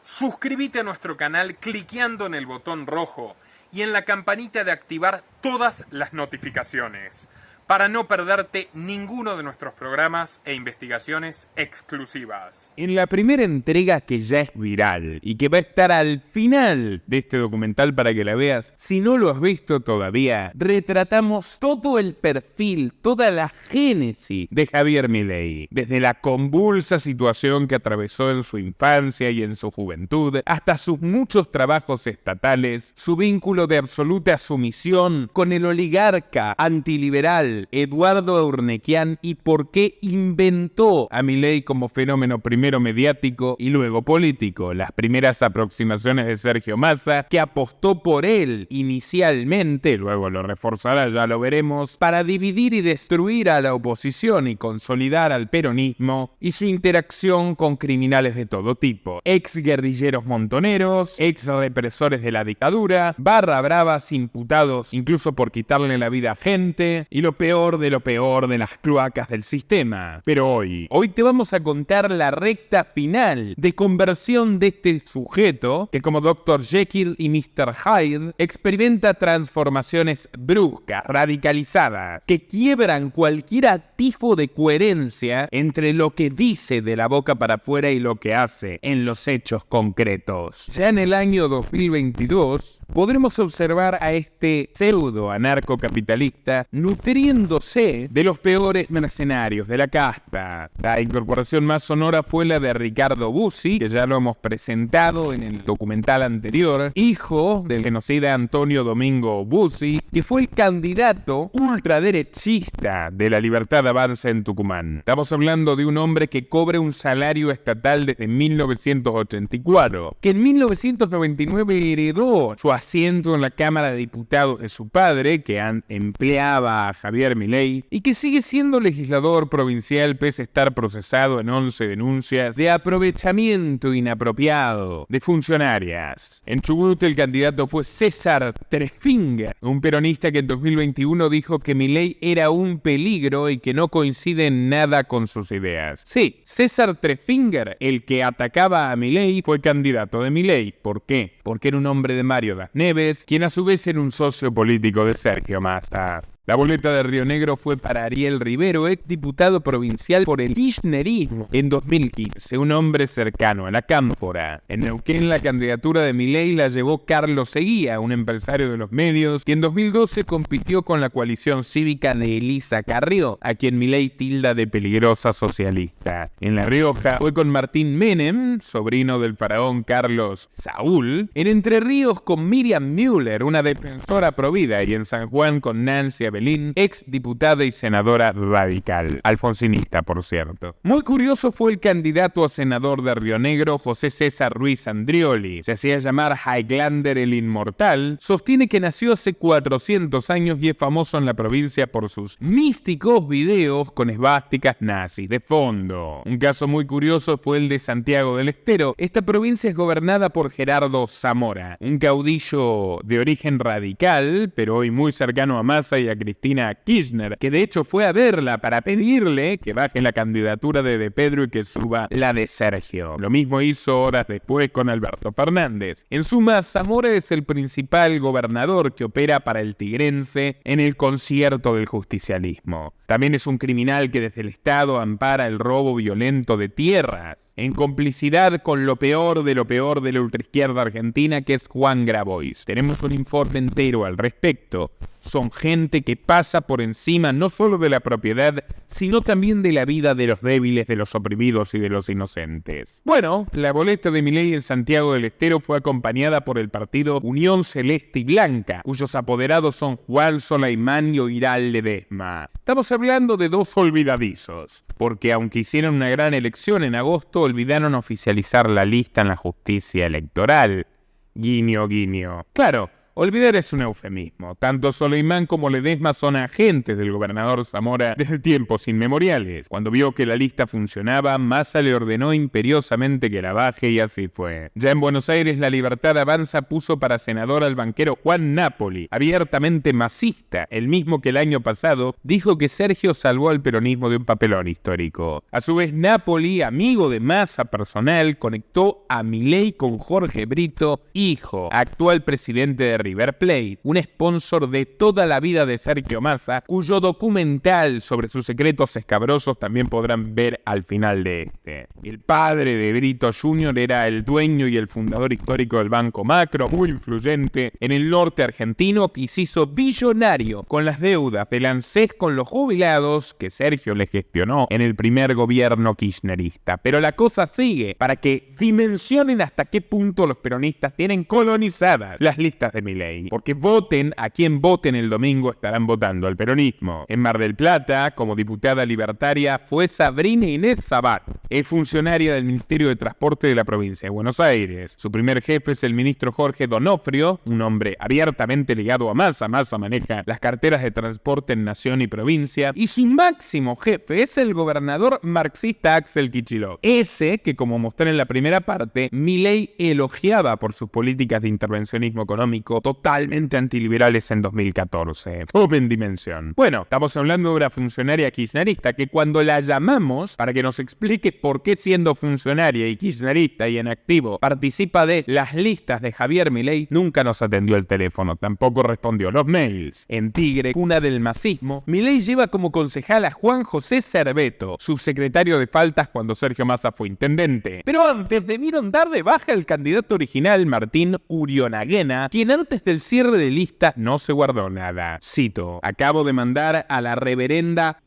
Suscríbete a nuestro canal cliqueando en el botón rojo y en la campanita de activar todas las notificaciones para no perderte ninguno de nuestros programas e investigaciones exclusivas. En la primera entrega, que ya es viral y que va a estar al final de este documental para que la veas, si no lo has visto todavía, retratamos todo el perfil, toda la génesis de Javier Milei, desde la convulsa situación que atravesó en su infancia y en su juventud, hasta sus muchos trabajos estatales, su vínculo de absoluta sumisión con el oligarca antiliberal Eduardo Urnequian y por qué inventó a Milei como fenómeno primero mediático y luego político. Las primeras aproximaciones de Sergio Massa, que apostó por él inicialmente, luego lo reforzará, ya lo veremos, para dividir y destruir a la oposición y consolidar al peronismo, y su interacción con criminales de todo tipo, ex guerrilleros montoneros, ex represores de la dictadura, barra bravas imputados incluso por quitarle la vida a gente, y lo peor de las cloacas del sistema. Pero hoy te vamos a contar la recta final de conversión de este sujeto que, como Dr. Jekyll y Mr. Hyde, experimenta transformaciones bruscas, radicalizadas, que quiebran cualquier atisbo de coherencia entre lo que dice de la boca para afuera y lo que hace en los hechos concretos. Ya en el año 2022 podremos observar a este pseudo anarcocapitalista nutriéndose de los peores mercenarios de la casta. La incorporación más sonora fue la de Ricardo Bussi, que ya lo hemos presentado en el documental anterior, hijo del genocida Antonio Domingo Bussi, que fue el candidato ultraderechista de la Libertad Avanza en Tucumán. Estamos hablando de un hombre que cobra un salario estatal desde 1984, que en 1999 heredó su asiento en la Cámara de Diputados de su padre, que empleaba a Javier Milei, y que sigue siendo legislador provincial pese a estar procesado en 11 denuncias de aprovechamiento inapropiado de funcionarias. En Chubut el candidato fue César Trefinger, un peronista que en 2021 dijo que Milei era un peligro y que no coincide en nada con sus ideas. Sí, César Trefinger, el que atacaba a Milei, fue candidato de Milei. ¿Por qué? Porque era un hombre de Mario Das Neves, quien a su vez era un socio político de Sergio Massa. La boleta de Río Negro fue para Ariel Rivero, ex diputado provincial por el kirchnerismo en 2015, un hombre cercano a la cámpora. En Neuquén la candidatura de Milei la llevó Carlos Eguía, un empresario de los medios, que en 2012 compitió con la coalición cívica de Elisa Carrió, a quien Milei tilda de peligrosa socialista. En La Rioja fue con Martín Menem, sobrino del faraón Carlos Saúl, en Entre Ríos con Miriam Müller, una defensora provida, y en San Juan con Nancy Belín, ex diputada y senadora radical, alfonsinista por cierto. Muy curioso fue el candidato a senador de Río Negro, José César Ruiz Andrioli. Se hacía llamar Highlander el Inmortal, sostiene que nació hace 400 años y es famoso en la provincia por sus místicos videos con esvásticas nazis de fondo. Un caso muy curioso fue el de Santiago del Estero. Esta provincia es gobernada por Gerardo Zamora, un caudillo de origen radical, pero hoy muy cercano a Massa y a Cristina Kirchner, que de hecho fue a verla para pedirle que baje la candidatura de Pedro y que suba la de Sergio. Lo mismo hizo horas después con Alberto Fernández. En suma, Zamora es el principal gobernador que opera para el tigrense en el concierto del justicialismo. También es un criminal que desde el Estado ampara el robo violento de tierras, en complicidad con lo peor de la ultraizquierda argentina, que es Juan Grabois. Tenemos un informe entero al respecto. Son gente que pasa por encima no solo de la propiedad, sino también de la vida de los débiles, de los oprimidos y de los inocentes. Bueno, la boleta de Milei en Santiago del Estero fue acompañada por el partido Unión Celeste y Blanca, cuyos apoderados son Juan Solaimán y Oiral Ledesma. Estamos hablando de dos olvidadizos, porque aunque hicieron una gran elección en agosto, olvidaron oficializar la lista en la justicia electoral. Guiño, guiño. Claro, Olvidar es un eufemismo. Tanto Soleimán como Ledesma son agentes del gobernador Zamora desde tiempos inmemoriales. Cuando vio que la lista funcionaba, Massa le ordenó imperiosamente que la baje y así fue. Ya en Buenos Aires, La Libertad Avanza puso para senador al banquero Juan Napoli, abiertamente masista, el mismo que el año pasado dijo que Sergio salvó al peronismo de un papelón histórico. A su vez, Napoli, amigo de Massa personal, conectó a Milei con Jorge Brito, hijo, actual presidente de River Plate, un sponsor de toda la vida de Sergio Massa, cuyo documental sobre sus secretos escabrosos también podrán ver al final de este. El padre de Brito Jr. era el dueño y el fundador histórico del Banco Macro, muy influyente en el norte argentino, y se hizo billonario con las deudas del ANSES con los jubilados que Sergio le gestionó en el primer gobierno kirchnerista. Pero la cosa sigue para que dimensionen hasta qué punto los peronistas tienen colonizadas las listas de Milei. Porque voten a quien voten el domingo, estarán votando al peronismo. En Mar del Plata, como diputada libertaria, fue Sabrina Inés Sabat. Es funcionaria del Ministerio de Transporte de la provincia de Buenos Aires. Su primer jefe es el ministro Jorge Donofrio, un hombre abiertamente ligado a Massa. Massa maneja las carteras de transporte en Nación y provincia. Y su máximo jefe es el gobernador marxista Axel Kicillof. Ese que, como mostré en la primera parte, Milei elogiaba por sus políticas de intervencionismo económico totalmente antiliberales en 2014. Tomen dimensión. Bueno, estamos hablando de una funcionaria kirchnerista que cuando la llamamos para que nos explique por qué, siendo funcionaria y kirchnerista y en activo, participa de las listas de Javier Milei, nunca nos atendió el teléfono, tampoco respondió los mails. En Tigre, cuna del masismo, Milei lleva como concejal a Juan José Cerveto, subsecretario de Faltas cuando Sergio Massa fue intendente. Pero antes debieron dar de baja al candidato original Martín Urionaguena, quien antes del cierre de lista no se guardó nada. Cito: acabo de mandar a la reverenda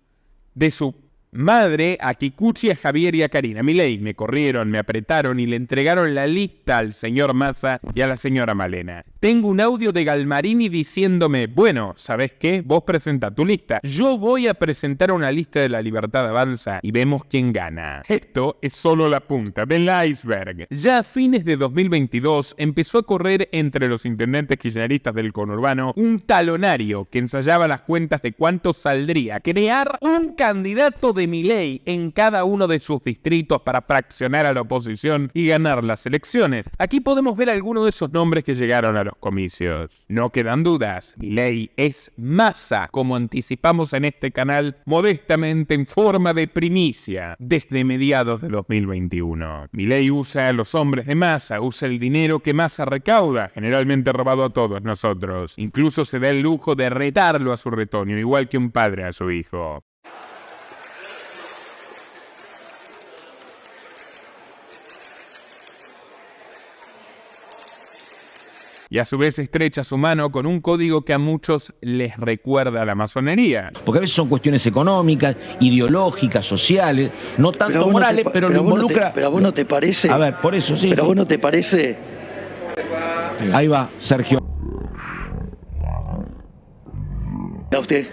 de su madre a Kikuchi, a Javier y a Karina Milei. Me corrieron, me apretaron y le entregaron la lista al señor Massa y a la señora Malena. Tengo un audio de Galmarini diciéndome: bueno, ¿sabés qué? Vos presentá tu lista. Yo voy a presentar una lista de La Libertad Avanza y vemos quién gana. Esto es solo la punta del iceberg. Ya a fines de 2022 empezó a correr entre los intendentes kirchneristas del conurbano un talonario que ensayaba las cuentas de cuánto saldría crear un candidato de Milei en cada uno de sus distritos para fraccionar a la oposición y ganar las elecciones. Aquí podemos ver algunos de esos nombres que llegaron a los comicios. No quedan dudas, Milei es Massa, como anticipamos en este canal modestamente en forma de primicia desde mediados de 2021. Milei usa a los hombres de Massa, usa el dinero que Massa recauda, generalmente robado a todos nosotros. Incluso se da el lujo de retarlo a su retoño, igual que un padre a su hijo. Y a su vez estrecha su mano con un código que a muchos les recuerda a la masonería. Porque a veces son cuestiones económicas, ideológicas, sociales, no tanto morales, pero lo involucra. Pero a vos no te parece. A ver, por eso sí. Pero a vos no te parece. Ahí va, Sergio. ¿A usted?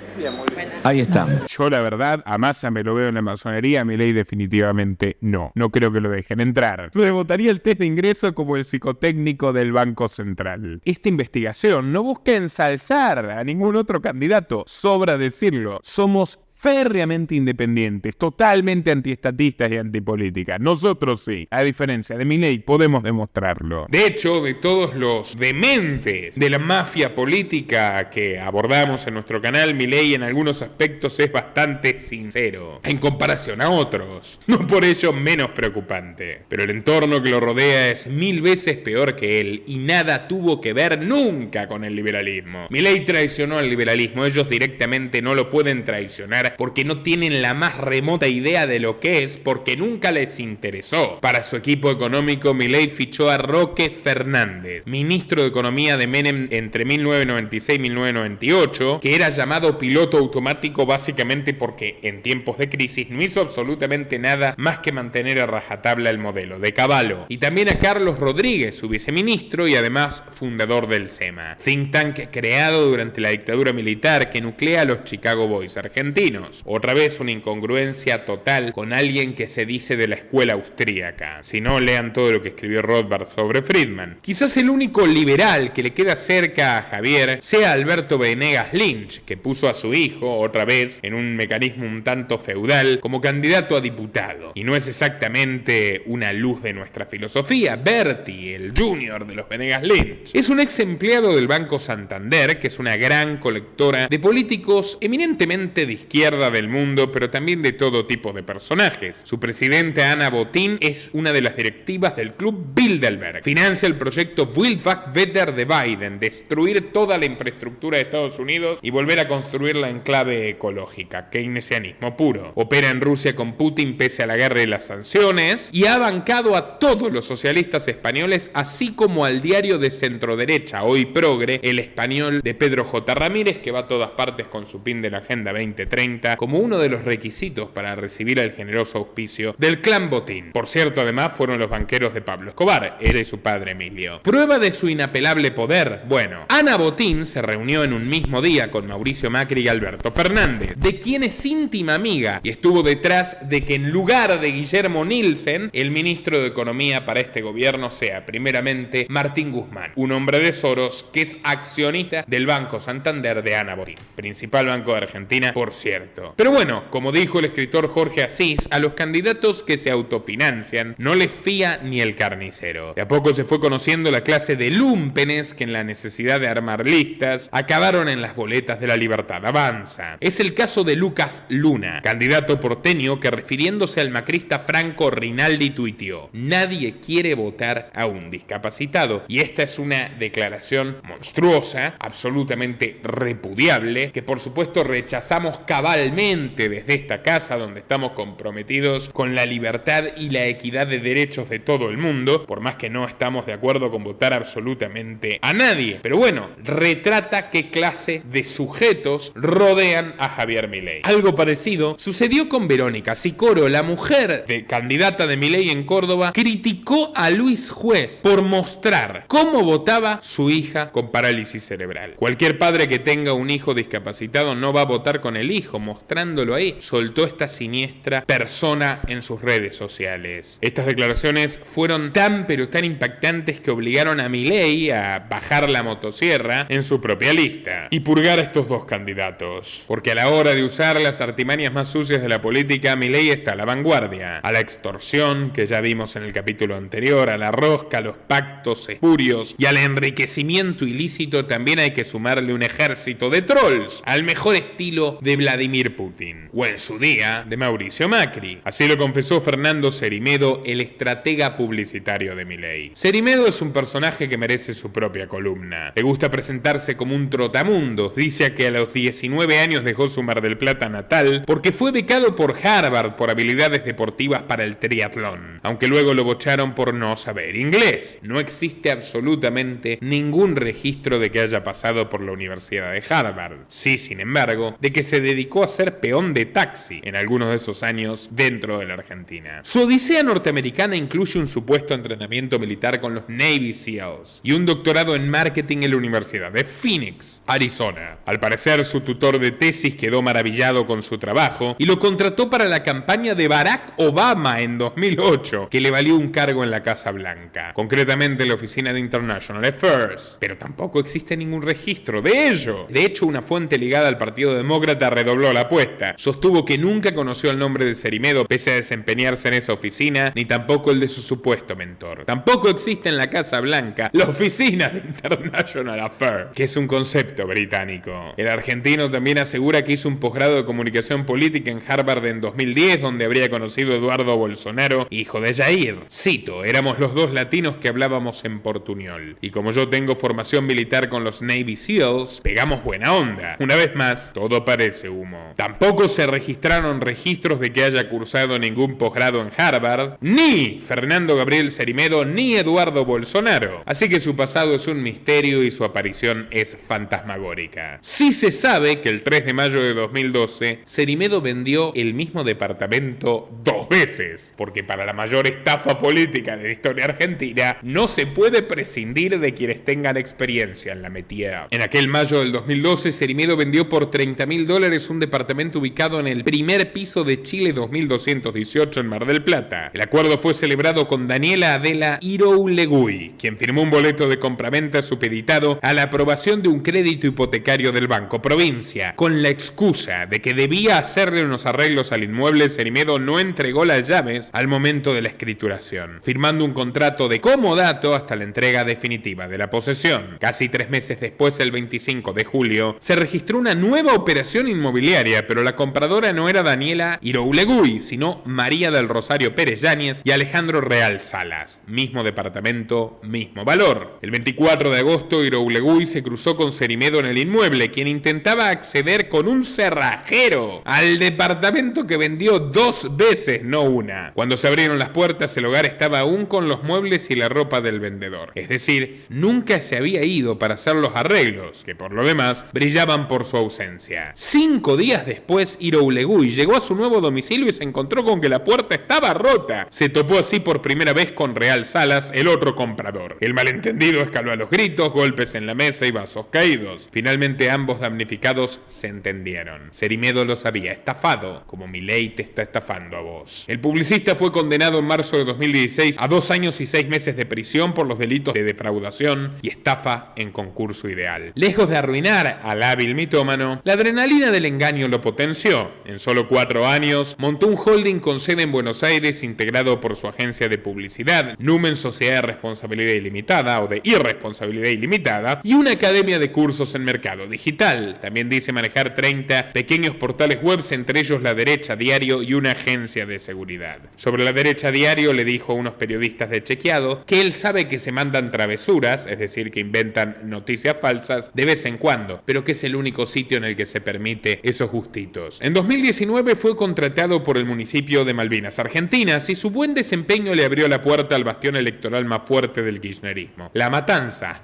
Ahí está. Yo la verdad, a Massa me lo veo en la masonería, a Milei definitivamente no. No creo que lo dejen entrar. Rebotaría el test de ingreso como el psicotécnico del Banco Central. Esta investigación no busca ensalzar a ningún otro candidato, sobra decirlo. Somos férreamente independientes, totalmente antiestatistas y antipolíticas. Nosotros sí, a diferencia de Milei, podemos demostrarlo. De hecho, de todos los dementes de la mafia política que abordamos en nuestro canal, Milei en algunos aspectos es bastante sincero, en comparación a otros. No por ello menos preocupante. Pero el entorno que lo rodea es 1000 veces peor que él y nada tuvo que ver nunca con el liberalismo. Milei traicionó al liberalismo, ellos directamente no lo pueden traicionar porque no tienen la más remota idea de lo que es, porque nunca les interesó. Para su equipo económico, Milei fichó a Roque Fernández, ministro de Economía de Menem entre 1996 y 1998, que era llamado piloto automático básicamente porque en tiempos de crisis no hizo absolutamente nada más que mantener a rajatabla el modelo de Cavallo. Y también a Carlos Rodríguez, su viceministro y además fundador del SEMA, think tank creado durante la dictadura militar que nuclea a los Chicago Boys argentinos. argentinos. Otra vez una incongruencia total con alguien que se dice de la escuela austríaca. Si no, lean todo lo que escribió Rothbard sobre Friedman. Quizás el único liberal que le queda cerca a Javier sea Alberto Venegas Lynch, que puso a su hijo, otra vez, en un mecanismo un tanto feudal, como candidato a diputado. Y no es exactamente una luz de nuestra filosofía. Bertie, el junior de los Venegas Lynch, es un ex empleado del Banco Santander, que es una gran colectora de políticos eminentemente de izquierda del mundo, pero también de todo tipo de personajes. Su presidenta Ana Botín es una de las directivas del Club Bilderberg. Financia el proyecto Build Back Better de Biden, destruir toda la infraestructura de Estados Unidos y volver a construirla en clave ecológica, keynesianismo puro. Opera en Rusia con Putin pese a la guerra y las sanciones, y ha bancado a todos los socialistas españoles, así como al diario de centroderecha, Hoy Progre, El Español, de Pedro J. Ramírez, que va a todas partes con su pin de la Agenda 2030 como uno de los requisitos para recibir el generoso auspicio del clan Botín. Por cierto, además fueron los banqueros de Pablo Escobar, ella y su padre Emilio. Prueba de su inapelable poder. Bueno, Ana Botín se reunió en un mismo día con Mauricio Macri y Alberto Fernández, de quien es íntima amiga, y estuvo detrás de que en lugar de Guillermo Nielsen, el ministro de Economía para este gobierno sea primeramente Martín Guzmán, un hombre de Soros que es accionista del Banco Santander de Ana Botín, principal banco de Argentina, por cierto. Pero bueno, como dijo el escritor Jorge Asís, a los candidatos que se autofinancian no les fía ni el carnicero. De a poco se fue conociendo la clase de lúmpenes que en la necesidad de armar listas acabaron en las boletas de La Libertad Avanza. Es el caso de Lucas Luna, candidato porteño que, refiriéndose al macrista Franco Rinaldi, tuiteó: nadie quiere votar a un discapacitado. Y esta es una declaración monstruosa, absolutamente repudiable, que por supuesto rechazamos cabalmente desde esta casa, donde estamos comprometidos con la libertad y la equidad de derechos de todo el mundo, por más que no estamos de acuerdo con votar absolutamente a nadie. Pero bueno, retrata qué clase de sujetos rodean a Javier Milei. Algo parecido sucedió con Verónica Sicoro, la mujer de candidata de Milei en Córdoba, criticó a Luis Juez por mostrar cómo votaba su hija con parálisis cerebral. Cualquier padre que tenga un hijo discapacitado no va a votar con el hijo, mostrándolo ahí. Soltó esta siniestra persona en sus redes sociales. Estas declaraciones fueron tan pero tan impactantes que obligaron a Milei a bajar la motosierra en su propia lista y purgar a estos dos candidatos. Porque a la hora de usar las artimañas más sucias de la política, Milei está a la vanguardia. A la extorsión, que ya vimos en el capítulo anterior, a la rosca, a los pactos espurios y al enriquecimiento ilícito también hay que sumarle un ejército de trolls, al mejor estilo de Vladimir Putin, o en su día de Mauricio Macri. Así lo confesó Fernando Cerimedo, el estratega publicitario de Milei. Cerimedo es un personaje que merece su propia columna. Le gusta presentarse como un trotamundos. Dice que a los 19 años dejó su Mar del Plata natal porque fue becado por Harvard por habilidades deportivas para el triatlón, aunque luego lo bocharon por no saber inglés. No existe absolutamente ningún registro de que haya pasado por la Universidad de Harvard. Sí, sin embargo, de que se dedicó a ser peón de taxi en algunos de esos años dentro de la Argentina. Su odisea norteamericana incluye un supuesto entrenamiento militar con los Navy SEALs y un doctorado en marketing en la Universidad de Phoenix, Arizona. Al parecer, su tutor de tesis quedó maravillado con su trabajo y lo contrató para la campaña de Barack Obama en 2008, que le valió un cargo en la Casa Blanca, concretamente en la Oficina de International Affairs. Pero tampoco existe ningún registro de ello. De hecho, una fuente ligada al Partido Demócrata redobló la apuesta. Sostuvo que nunca conoció el nombre de Cerimedo pese a desempeñarse en esa oficina, ni tampoco el de su supuesto mentor. Tampoco existe en la Casa Blanca la Oficina de International Affairs, que es un concepto británico. El argentino también asegura que hizo un posgrado de comunicación política en Harvard en 2010, donde habría conocido a Eduardo Bolsonaro, hijo de Jair. Cito: éramos los dos latinos que hablábamos en portuñol, y como yo tengo formación militar con los Navy SEALs, pegamos buena onda. Una vez más, todo parece humo. Tampoco se registraron registros de que haya cursado ningún posgrado en Harvard, ni Fernando Gabriel Cerimedo, ni Eduardo Bolsonaro. Así que su pasado es un misterio y su aparición es fantasmagórica. Sí se sabe que el 3 de mayo de 2012, Cerimedo vendió el mismo departamento 2 veces, porque para la mayor estafa política de la historia argentina no se puede prescindir de quienes tengan experiencia en la metida. En aquel mayo del 2012, Cerimedo vendió por $30.000 un departamento ubicado en el primer piso de Chile 2218 en Mar del Plata. El acuerdo fue celebrado con Daniela Adela Irouleguy, quien firmó un boleto de compraventa supeditado a la aprobación de un crédito hipotecario del Banco Provincia. Con la excusa de que debía hacerle unos arreglos al inmueble, Cerimedo no entregó las llaves al momento de la escrituración, firmando un contrato de comodato hasta la entrega definitiva de la posesión. Casi 3 meses después, el 25 de julio, se registró una nueva operación inmobiliaria, pero la compradora no era Daniela Irouleguy, sino María del Rosario Pérez Yáñez y Alejandro Real Salas. Mismo departamento, mismo valor. El 24 de agosto, Irouleguy se cruzó con Cerimedo en el inmueble, quien intentaba acceder con un cerrajero al departamento que vendió 2 veces, no una. Cuando se abrieron las puertas, el hogar estaba aún con los muebles y la ropa del vendedor. Es decir, nunca se había ido para hacer los arreglos, que por lo demás brillaban por su ausencia. 5 días después, Irouleguy llegó a su nuevo domicilio y se encontró con que la puerta estaba rota. Se topó así por primera vez con Real Salas, el otro comprador. El malentendido escaló a los gritos, golpes en la mesa y vasos caídos. Finalmente ambos damnificados se entendieron. Cerimedo los había estafado, como Milei te está estafando a vos. El publicista fue condenado en marzo de 2016 a 2 años y 6 meses de prisión por los delitos de defraudación y estafa en concurso ideal. Lejos de arruinar al hábil mitómano, la adrenalina del engaño lo potenció. En solo 4 años, montó un holding con sede en Buenos Aires integrado por su agencia de publicidad, Numen Sociedad de Responsabilidad Ilimitada o de Irresponsabilidad Ilimitada, y una academia de cursos en mercado digital. También dice manejar 30 pequeños portales web, entre ellos La Derecha Diario y una agencia de seguridad. Sobre La Derecha Diario le dijo a unos periodistas de Chequeado que él sabe que se mandan travesuras, es decir, que inventan noticias falsas de vez en cuando, pero que es el único sitio en el que se permite esos gustitos. En 2019 fue contratado por el municipio de Malvinas Argentinas y su buen desempeño le abrió la puerta al bastión electoral más fuerte del kirchnerismo: La Matanza.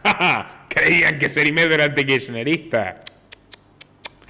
¿Creían que Cerimedo era antikirchnerista?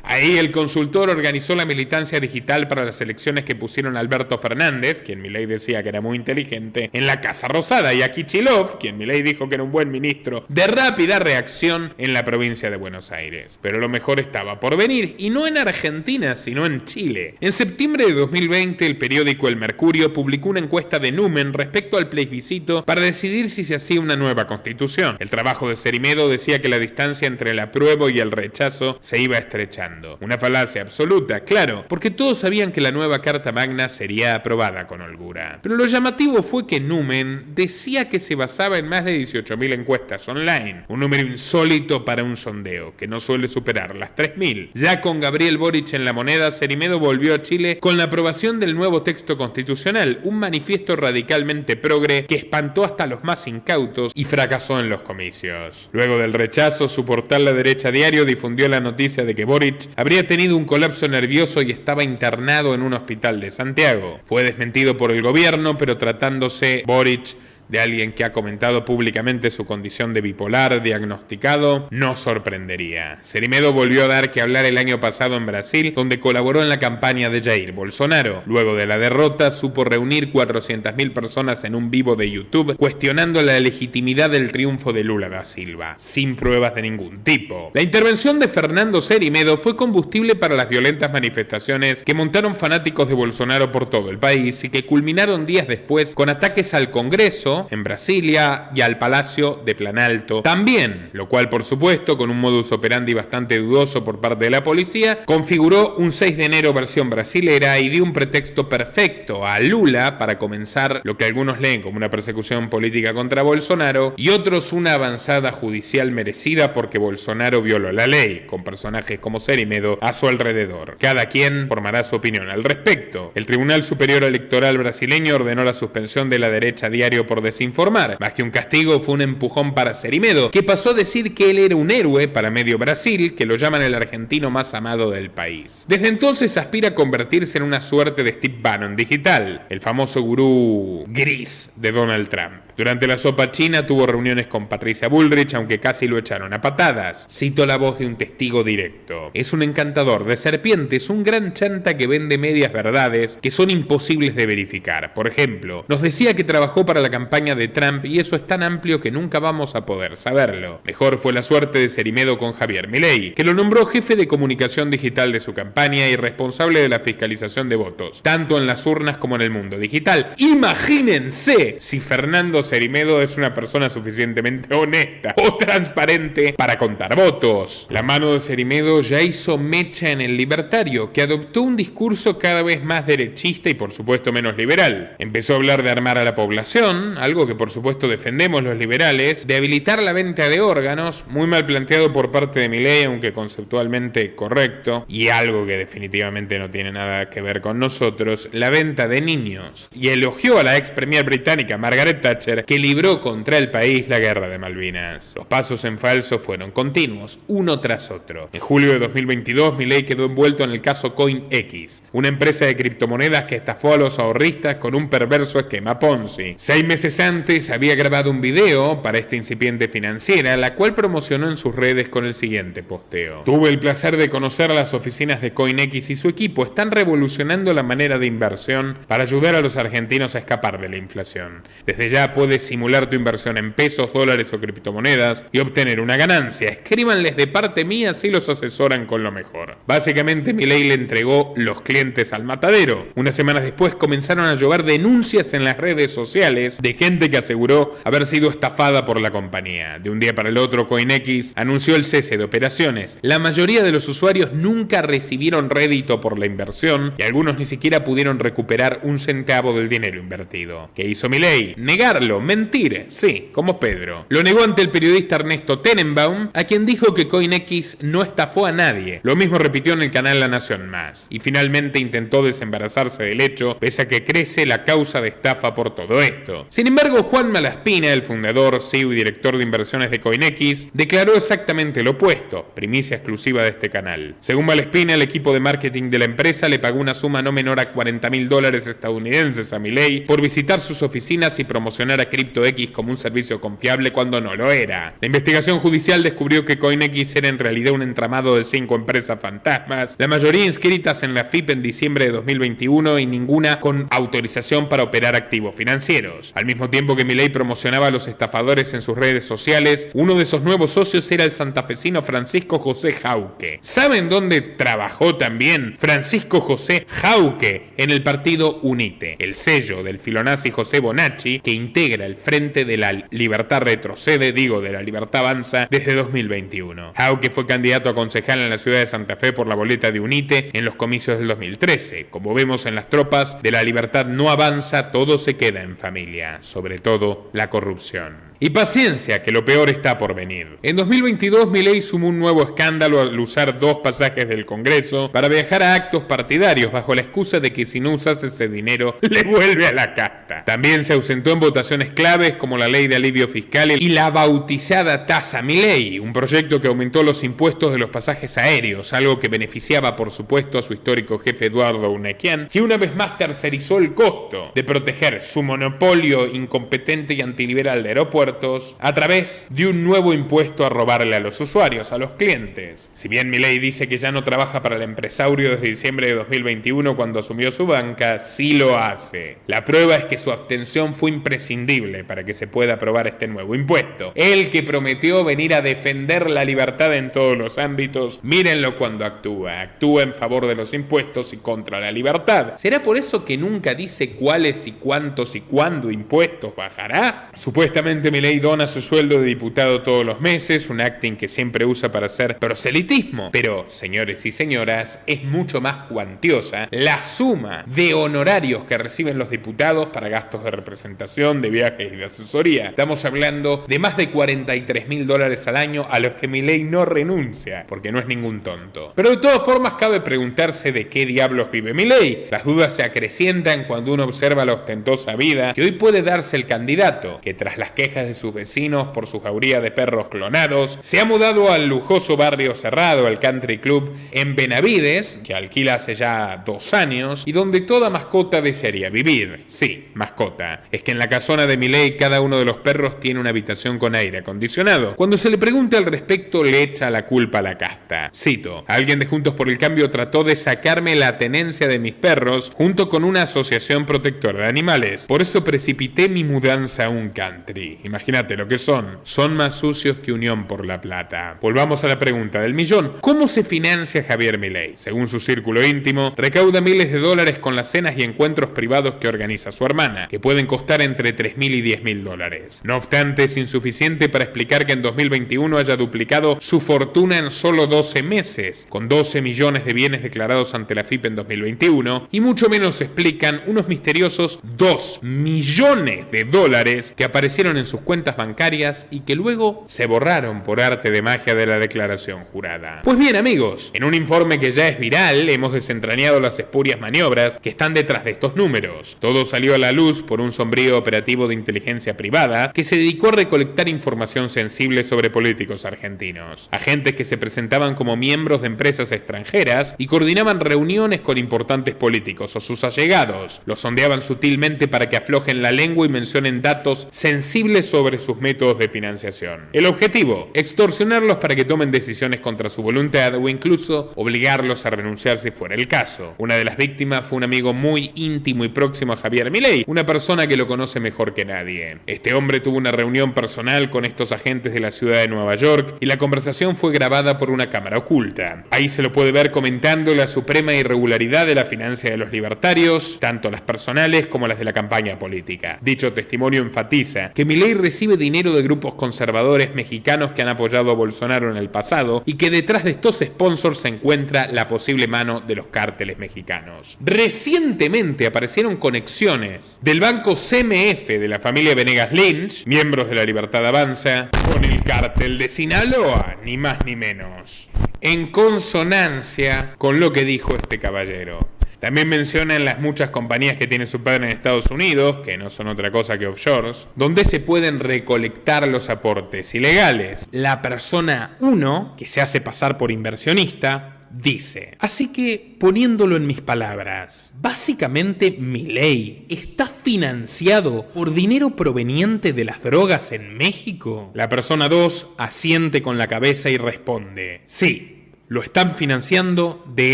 Ahí el consultor organizó la militancia digital para las elecciones que pusieron a Alberto Fernández, quien Milei decía que era muy inteligente, en la Casa Rosada, y a Kicillof, quien Milei dijo que era un buen ministro de rápida reacción, en la provincia de Buenos Aires. Pero lo mejor estaba por venir, y no en Argentina, sino en Chile. En septiembre de 2020, el periódico El Mercurio publicó una encuesta de Numen respecto al plebiscito para decidir si se hacía una nueva constitución. El trabajo de Cerimedo decía que la distancia entre el apruebo y el rechazo se iba estrechando. Una falacia absoluta, claro, porque todos sabían que la nueva Carta Magna sería aprobada con holgura. Pero lo llamativo fue que Numen decía que se basaba en más de 18.000 encuestas online, un número insólito para un sondeo, que no suele superar las 3.000. Ya con Gabriel Boric en la moneda, Cerimedo volvió a Chile con la aprobación del nuevo texto constitucional, un manifiesto radicalmente progre que espantó hasta los más incautos y fracasó en los comicios. Luego del rechazo, su portal La Derecha Diario difundió la noticia de que Boric habría tenido un colapso nervioso y estaba internado en un hospital de Santiago. Fue desmentido por el gobierno, pero tratándose Boric de alguien que ha comentado públicamente su condición de bipolar diagnosticado, no sorprendería. Cerimedo volvió a dar que hablar el año pasado en Brasil, donde colaboró en la campaña de Jair Bolsonaro. Luego de la derrota, supo reunir 400.000 personas en un vivo de YouTube, cuestionando la legitimidad del triunfo de Lula da Silva, sin pruebas de ningún tipo. La intervención de Fernando Cerimedo fue combustible para las violentas manifestaciones que montaron fanáticos de Bolsonaro por todo el país y que culminaron días después con ataques al Congreso, en Brasilia y al Palacio de Planalto también, lo cual por supuesto, con un modus operandi bastante dudoso por parte de la policía, configuró un 6 de enero versión brasilera y dio un pretexto perfecto a Lula para comenzar lo que algunos leen como una persecución política contra Bolsonaro y otros una avanzada judicial merecida porque Bolsonaro violó la ley, con personajes como Cerimedo a su alrededor. Cada quien formará su opinión al respecto. El Tribunal Superior Electoral brasileño ordenó la suspensión de La Derecha Diario por desinformar. Más que un castigo, fue un empujón para Cerimedo, que pasó a decir que él era un héroe para medio Brasil, que lo llaman el argentino más amado del país. Desde entonces aspira a convertirse en una suerte de Steve Bannon digital, el famoso gurú gris de Donald Trump. Durante la sopa china tuvo reuniones con Patricia Bullrich, aunque casi lo echaron a patadas. Cito la voz de un testigo directo. Es un encantador de serpientes, un gran chanta que vende medias verdades que son imposibles de verificar. Por ejemplo, nos decía que trabajó para la campaña de Trump y eso es tan amplio que nunca vamos a poder saberlo. Mejor fue la suerte de Cerimedo con Javier Milei, que lo nombró jefe de comunicación digital de su campaña y responsable de la fiscalización de votos, tanto en las urnas como en el mundo digital. Imagínense si Fernando Cerimedo es una persona suficientemente honesta o transparente para contar votos. La mano de Cerimedo ya hizo mecha en El Libertario, que adoptó un discurso cada vez más derechista y por supuesto menos liberal. Empezó a hablar de armar a la población, algo que por supuesto defendemos los liberales, de habilitar la venta de órganos, muy mal planteado por parte de Milei, aunque conceptualmente correcto, y algo que definitivamente no tiene nada que ver con nosotros, la venta de niños. Y elogió a la ex premier británica Margaret Thatcher, que libró contra el país la guerra de Malvinas. Los pasos en falso fueron continuos, uno tras otro. En julio de 2022, Milei quedó envuelto en el caso CoinX, una empresa de criptomonedas que estafó a los ahorristas con un perverso esquema Ponzi. 6 meses antes había grabado un video para esta incipiente financiera, la cual promocionó en sus redes con el siguiente posteo. Tuve el placer de conocer a las oficinas de CoinX y su equipo están revolucionando la manera de inversión para ayudar a los argentinos a escapar de la inflación. Desde ya puedes simular tu inversión en pesos, dólares o criptomonedas y obtener una ganancia. Escríbanles de parte mía si los asesoran con lo mejor. Básicamente Milei le entregó los clientes al matadero. Unas semanas después comenzaron a llover denuncias en las redes sociales de gente que aseguró haber sido estafada por la compañía. De un día para el otro, CoinX anunció el cese de operaciones. La mayoría de los usuarios nunca recibieron rédito por la inversión y algunos ni siquiera pudieron recuperar un centavo del dinero invertido. ¿Qué hizo Milei? Negarlo, mentir, sí, como Pedro. Lo negó ante el periodista Ernesto Tenenbaum, a quien dijo que CoinX no estafó a nadie. Lo mismo repitió en el canal La Nación Más. Y finalmente intentó desembarazarse del hecho, pese a que crece la causa de estafa por todo esto. Sin embargo, Juan Malaspina, el fundador, CEO y director de inversiones de CoinX, declaró exactamente lo opuesto, primicia exclusiva de este canal. Según Malaspina, el equipo de marketing de la empresa le pagó una suma no menor a $40.000 estadounidenses a Milei por visitar sus oficinas y promocionar a CryptoX como un servicio confiable cuando no lo era. La investigación judicial descubrió que CoinX era en realidad un entramado de 5 empresas fantasmas, la mayoría inscritas en la FIP en diciembre de 2021 y ninguna con autorización para operar activos financieros. Al mismo tiempo que Milei promocionaba a los estafadores en sus redes sociales, uno de esos nuevos socios era el santafesino Francisco José Jauque. ¿Saben dónde trabajó también Francisco José Jauque? En el partido UNITE, el sello del filonazi José Bonacci, que integra el Frente de la Libertad Retrocede, de la Libertad Avanza, desde 2021. Jauque fue candidato a concejal en la ciudad de Santa Fe por la boleta de UNITE en los comicios del 2013. Como vemos en las tropas de la libertad no avanza, todo se queda en familia, sobre todo la corrupción. Y paciencia, que lo peor está por venir. En 2022, Milei sumó un nuevo escándalo al usar 2 pasajes del Congreso para viajar a actos partidarios bajo la excusa de que si no usas ese dinero, le vuelve a la casta. También se ausentó en votaciones claves como la ley de alivio fiscal y la bautizada tasa Milei, un proyecto que aumentó los impuestos de los pasajes aéreos, algo que beneficiaba por supuesto a su histórico jefe Eduardo Unanue, que una vez más tercerizó el costo de proteger su monopolio incompetente y antiliberal de aeropuertos a través de un nuevo impuesto a robarle a los usuarios, a los clientes. Si bien Milei dice que ya no trabaja para el empresario desde diciembre de 2021 cuando asumió su banca, sí lo hace. La prueba es que su abstención fue imprescindible para que se pueda aprobar este nuevo impuesto. Él que prometió venir a defender la libertad en todos los ámbitos, mírenlo cuando actúa en favor de los impuestos y contra la libertad. ¿Será por eso que nunca dice cuáles y cuántos y cuándo impuestos bajará? Supuestamente Milei dona su sueldo de diputado todos los meses, un acting que siempre usa para hacer proselitismo. Pero, señores y señoras, es mucho más cuantiosa la suma de honorarios que reciben los diputados para gastos de representación, de viajes y de asesoría. Estamos hablando de más de $43.000 al año a los que Milei no renuncia, porque no es ningún tonto. Pero de todas formas cabe preguntarse de qué diablos vive Milei. Las dudas se acrecientan cuando uno observa la ostentosa vida que hoy puede darse el candidato, que tras las quejas de sus vecinos por su jauría de perros clonados, se ha mudado al lujoso barrio cerrado, el Country Club en Benavides, que alquila hace ya 2 años, y donde toda mascota desearía vivir. Sí, mascota. Es que en la casona de Milei cada uno de los perros tiene una habitación con aire acondicionado. Cuando se le pregunta al respecto, le echa la culpa a la casta. Cito: alguien de Juntos por el Cambio trató de sacarme la tenencia de mis perros junto con una asociación protectora de animales. Por eso precipité mi mudanza a un country. Imagínate lo que son. Son más sucios que Unión por la Plata. Volvamos a la pregunta del millón. ¿Cómo se financia Javier Milei? Según su círculo íntimo, recauda miles de dólares con las cenas y encuentros privados que organiza su hermana, que pueden costar entre $3.000 y $10.000. No obstante, es insuficiente para explicar que en 2021 haya duplicado su fortuna en solo 12 meses, con 12 millones de bienes declarados ante la FIP en 2021, y mucho menos explican unos misteriosos $2 millones que aparecieron en sus cuentas bancarias y que luego se borraron por arte de magia de la declaración jurada. Pues bien, amigos, en un informe que ya es viral, hemos desentrañado las espurias maniobras que están detrás de estos números. Todo salió a la luz por un sombrío operativo de inteligencia privada que se dedicó a recolectar información sensible sobre políticos argentinos. Agentes que se presentaban como miembros de empresas extranjeras y coordinaban reuniones con importantes políticos o sus allegados. Los sondeaban sutilmente para que aflojen la lengua y mencionen datos sensibles sobre sus métodos de financiación. El objetivo: extorsionarlos para que tomen decisiones contra su voluntad o incluso obligarlos a renunciar si fuera el caso. Una de las víctimas fue un amigo muy íntimo y próximo a Javier Milei, una persona que lo conoce mejor que nadie. Este hombre tuvo una reunión personal con estos agentes de la ciudad de Nueva York y la conversación fue grabada por una cámara oculta. Ahí se lo puede ver comentando la suprema irregularidad de la financia de los libertarios, tanto las personales como las de la campaña política. Dicho testimonio enfatiza que Milei recibe dinero de grupos conservadores mexicanos que han apoyado a Bolsonaro en el pasado y que detrás de estos sponsors se encuentra la posible mano de los cárteles mexicanos. Recientemente aparecieron conexiones del banco CMF de la familia Venegas Lynch, miembros de la Libertad Avanza, con el cártel de Sinaloa, ni más ni menos. En consonancia con lo que dijo este caballero. También mencionan las muchas compañías que tiene su padre en Estados Unidos, que no son otra cosa que offshores, donde se pueden recolectar los aportes ilegales. La persona 1, que se hace pasar por inversionista, dice: así que, poniéndolo en mis palabras, básicamente Milei está financiado por dinero proveniente de las drogas en México. La persona 2 asiente con la cabeza y responde: sí. Lo están financiando de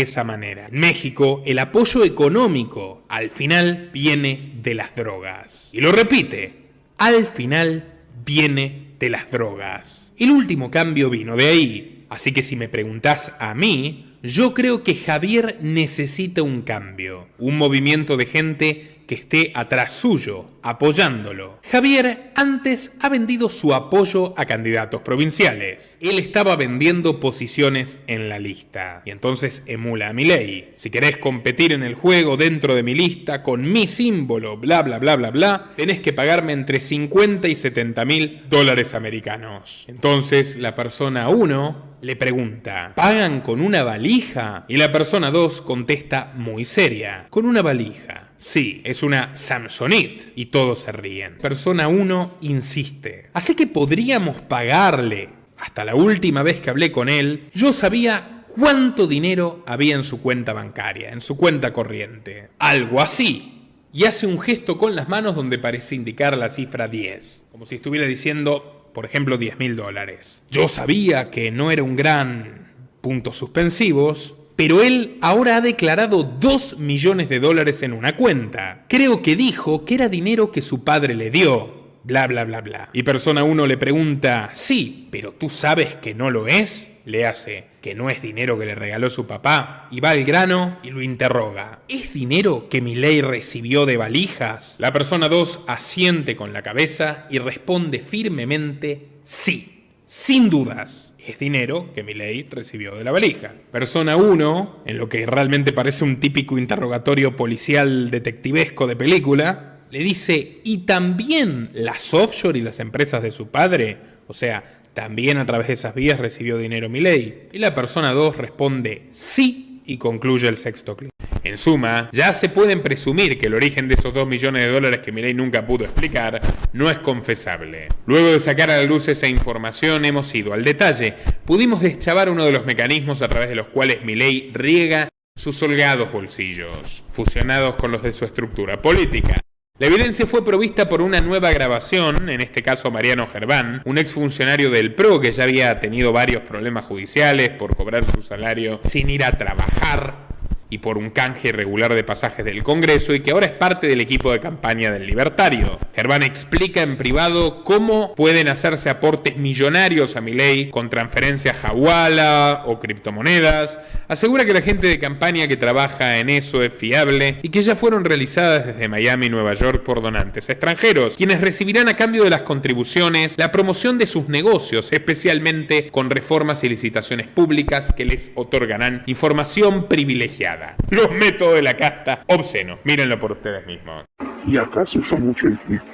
esa manera. En México, el apoyo económico al final viene de las drogas. Y lo repite: al final viene de las drogas. El último cambio vino de ahí. Así que si me preguntás a mí, yo creo que Javier necesita un cambio. Un movimiento de gente que esté atrás suyo, apoyándolo. Javier antes ha vendido su apoyo a candidatos provinciales. Él estaba vendiendo posiciones en la lista. Y entonces emula a Milei. Si querés competir en el juego dentro de mi lista con mi símbolo, bla bla bla bla bla, tenés que pagarme entre 50 y 70 mil dólares americanos. Entonces la persona 1 le pregunta: ¿pagan con una valija? Y la persona 2 contesta muy seria: con una valija. Sí, es una Samsonite. Y todos se ríen. Persona 1 insiste: así que podríamos pagarle. Hasta la última vez que hablé con él, yo sabía cuánto dinero había en su cuenta bancaria, en su cuenta corriente. Algo así. Y hace un gesto con las manos donde parece indicar la cifra 10. Como si estuviera diciendo, por ejemplo, $10.000. Yo sabía que no era un gran puntos suspensivos, pero él ahora ha declarado $2 millones en una cuenta. Creo que dijo que era dinero que su padre le dio. Bla, bla, bla, bla. Y persona 1 le pregunta: sí, pero ¿tú sabes que no lo es? Le hace que no es dinero que le regaló su papá. Y va al grano y lo interroga: ¿es dinero que Milei recibió de valijas? La persona 2 asiente con la cabeza y responde firmemente: sí, sin dudas. Es dinero que Milei recibió de la valija. Persona 1, en lo que realmente parece un típico interrogatorio policial detectivesco de película, le dice: ¿y también las offshore y las empresas de su padre? O sea, ¿también a través de esas vías recibió dinero Milei? Y la persona 2 responde: sí, Y concluye el sexto clip. En suma, ya se pueden presumir que el origen de esos $2 millones que Milei nunca pudo explicar no es confesable. Luego de sacar a la luz esa información, hemos ido al detalle. Pudimos deschavar uno de los mecanismos a través de los cuales Milei riega sus holgados bolsillos, fusionados con los de su estructura política. La evidencia fue provista por una nueva grabación, en este caso Mariano Gerván, un exfuncionario del PRO que ya había tenido varios problemas judiciales por cobrar su salario sin ir a trabajar y por un canje irregular de pasajes del Congreso, y que ahora es parte del equipo de campaña del Libertario. Gerván explica en privado cómo pueden hacerse aportes millonarios a Milei con transferencias Hawala o criptomonedas. Asegura que la gente de campaña que trabaja en eso es fiable y que ya fueron realizadas desde Miami y Nueva York por donantes extranjeros, quienes recibirán a cambio de las contribuciones la promoción de sus negocios, especialmente con reformas y licitaciones públicas que les otorgarán información privilegiada. Los métodos de la casta obscenos. Mírenlo por ustedes mismos. Y acá se usa mucho el cripto.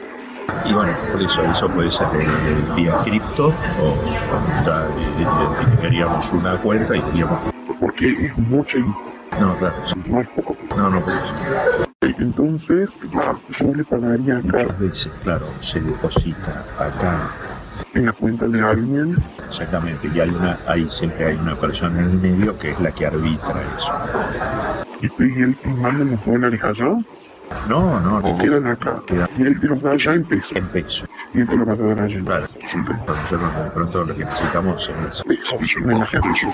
Y bueno, por eso puede ser vía cripto o ya identificaríamos una cuenta y diríamos. Porque es mucho. No, claro. No es poco. No puede ser. Entonces, yo le pagaría acá. Muchas veces, claro, se deposita acá. En la cuenta de alguien. Exactamente, y siempre hay una persona en el medio que es la que arbitra eso. ¿Y él manda los dólares allá? No. ¿O quedan acá? Y él te los da allá en pesos. En pesos. Y él te los va a dar allá. Claro. Nosotros de pronto lo que necesitamos es pesos. Me imagino que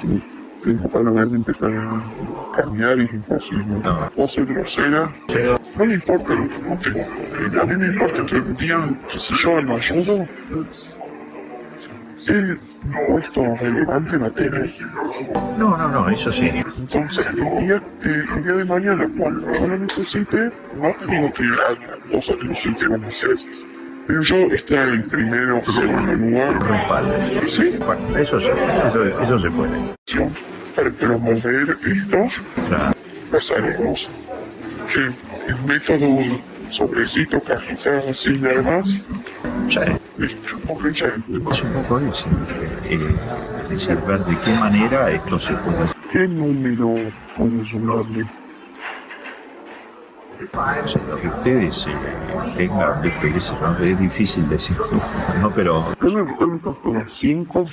si para lograr de empezar a cambiar es imposible. No. O ser grosera. No me importa lo que no tengo. A mí me importa que un día, si yo lo ayudo, él no es todo relevante en la tele. No, eso sí. Entonces, el día de mañana, cuando yo lo necesite, no tengo que ir a las cosas que los que van a hacer. Pero yo estar en primero o segundo lugar. Respaldo. Sí. Bueno, eso sí, eso se puede. Para promover esto, Claro. pasaremos que el método sobrecito, cajita, así nada más. Ya Listo, porque ya. es un poco eso. Es decir, ver de qué manera esto se puede. ¿Qué número puede sumarle? O sea, lo que ustedes tengan, es difícil decirlo, ¿no? Pero Yo me pregunto por los 5.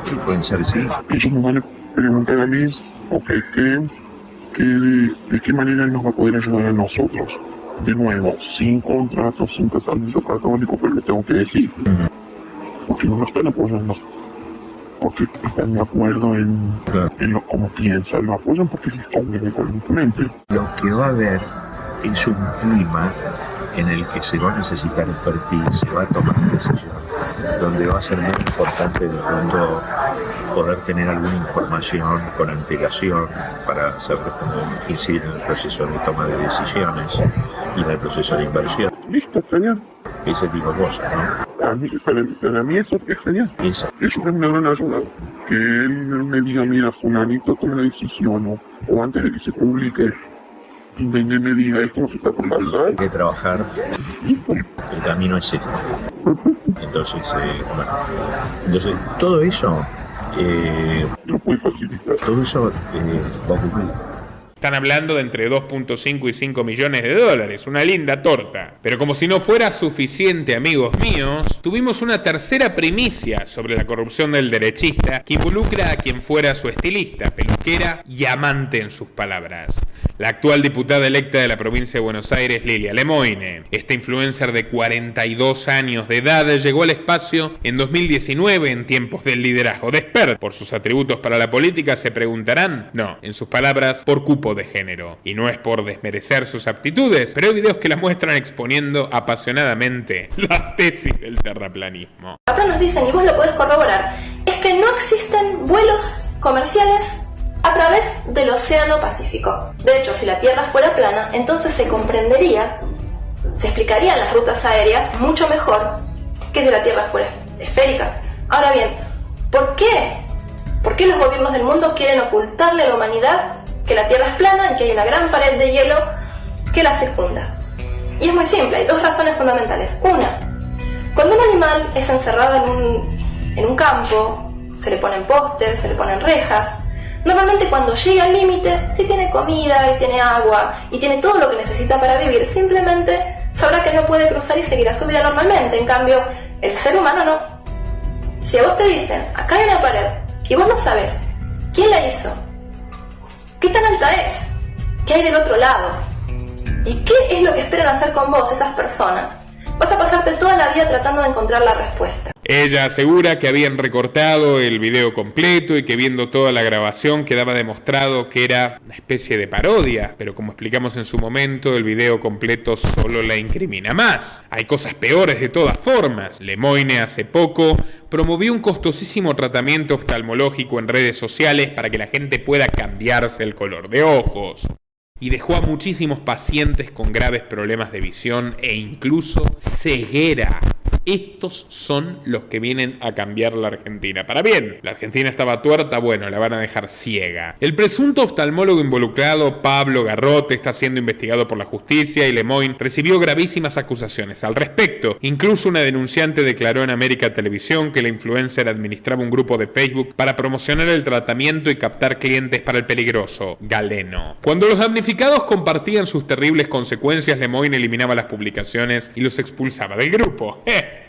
sí, pueden ser sí. Ellos me van a preguntar a mí, de qué manera él nos va a poder ayudar a nosotros. De nuevo, sin contratos, sin tratamiento católico, pero le tengo que decir. Porque no nos están apoyando. Porque están de acuerdo en lo como piensan, lo apoyan porque les conviene económicamente. Lo que va a haber es un clima en el que se va a necesitar el perfil, se va a tomar decisiones, donde va a ser muy importante de pronto poder tener alguna información con antelación para hacer incidir en el proceso de toma de decisiones y en el proceso de inversión. Listo, genial. Ese tipo de cosas, ¿no? Para mí eso es genial. Esa. Eso es una gran ayuda. Que él me diga, mira, fulanito toma la decisión, o antes de que se publique, y me diga, esto no se está por pasar. Hay que trabajar, el camino es este. Entonces, entonces todo eso, Lo puede facilitar. todo eso va a ocurrir. Están hablando de entre 2.5 y 5 millones de dólares, una linda torta. Pero como si no fuera suficiente, amigos míos, tuvimos una tercera primicia sobre la corrupción del derechista que involucra a quien fuera su estilista, peluquera y amante en sus palabras. La actual diputada electa de la provincia de Buenos Aires, Lilia Lemoine. Esta influencer de 42 años de edad llegó al espacio en 2019 en tiempos del liderazgo de Spert. Por sus atributos para la política se preguntarán, no, en sus palabras, por cupo de género. Y no es por desmerecer sus aptitudes, pero hay videos que la muestran exponiendo apasionadamente las tesis del terraplanismo. Acá nos dicen, y vos lo podés corroborar, es que no existen vuelos comerciales a través del Océano Pacífico. De hecho, si la Tierra fuera plana, entonces se comprendería, se explicarían las rutas aéreas mucho mejor que si la Tierra fuera esférica. Ahora bien, ¿por qué? ¿Por qué los gobiernos del mundo quieren ocultarle a la humanidad que la Tierra es plana y que hay una gran pared de hielo que la circunda? Y es muy simple, hay dos razones fundamentales. Una, cuando un animal es encerrado en un campo, se le ponen postes, se le ponen rejas, Normalmente cuando llega al límite, si tiene comida y tiene agua y tiene todo lo que necesita para vivir, simplemente sabrá que no puede cruzar y seguirá su vida normalmente. En cambio, el ser humano no. Si a vos te dicen, acá hay una pared, y vos no sabes quién la hizo, qué tan alta es, qué hay del otro lado, y qué es lo que esperan hacer con vos esas personas, vas a pasarte toda la vida tratando de encontrar la respuesta. Ella asegura que habían recortado el video completo y que viendo toda la grabación quedaba demostrado que era una especie de parodia, pero como explicamos en su momento, el video completo solo la incrimina más. Hay cosas peores de todas formas. Lemoine hace poco promovió un costosísimo tratamiento oftalmológico en redes sociales para que la gente pueda cambiarse el color de ojos. Y dejó a muchísimos pacientes con graves problemas de visión e incluso ceguera. Estos son los que vienen a cambiar la Argentina. Para bien, la Argentina estaba tuerta, bueno, la van a dejar ciega. El presunto oftalmólogo involucrado, Pablo Garrote, está siendo investigado por la justicia y Lemoine recibió gravísimas acusaciones al respecto. Incluso una denunciante declaró en América Televisión que la influencer administraba un grupo de Facebook para promocionar el tratamiento y captar clientes para el peligroso Galeno. Cuando los damnificados compartían sus terribles consecuencias, Lemoine eliminaba las publicaciones y los expulsaba del grupo.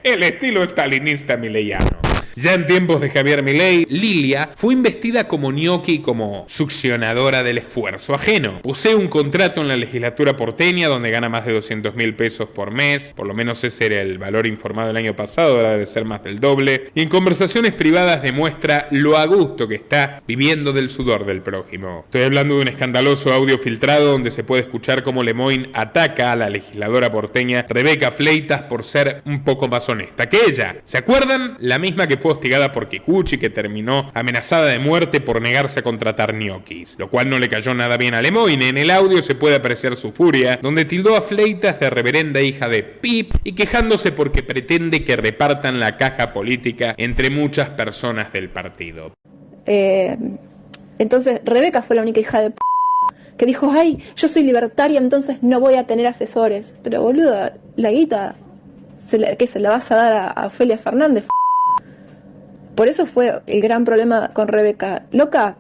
El estilo stalinista mileiano. Ya en tiempos de Javier Milei, Lilia fue investida como ñoqui y como succionadora del esfuerzo ajeno. Posee un contrato en la legislatura porteña donde gana más de 200.000 pesos por mes, por lo menos ese era el valor informado el año pasado, ahora debe ser más del doble, y en conversaciones privadas demuestra lo a gusto que está viviendo del sudor del prójimo. Estoy hablando de un escandaloso audio filtrado donde se puede escuchar cómo Lemoine ataca a la legisladora porteña Rebeca Fleitas por ser un poco más honesta que ella. ¿Se acuerdan? La misma que fue hostigada por Kikuchi, que terminó amenazada de muerte por negarse a contratar ñoquis, lo cual no le cayó nada bien a Lemoine. En el audio se puede apreciar su furia, donde tildó a Fleitas de reverenda hija de pip y quejándose porque pretende que repartan la caja política entre muchas personas del partido. Entonces Rebeca fue la única hija de que dijo, ay, yo soy libertaria, entonces no voy a tener asesores. Pero boluda, la guita, ¿qué se la vas a dar a Ofelia Fernández? Por eso fue el gran problema con Rebeca. Loca,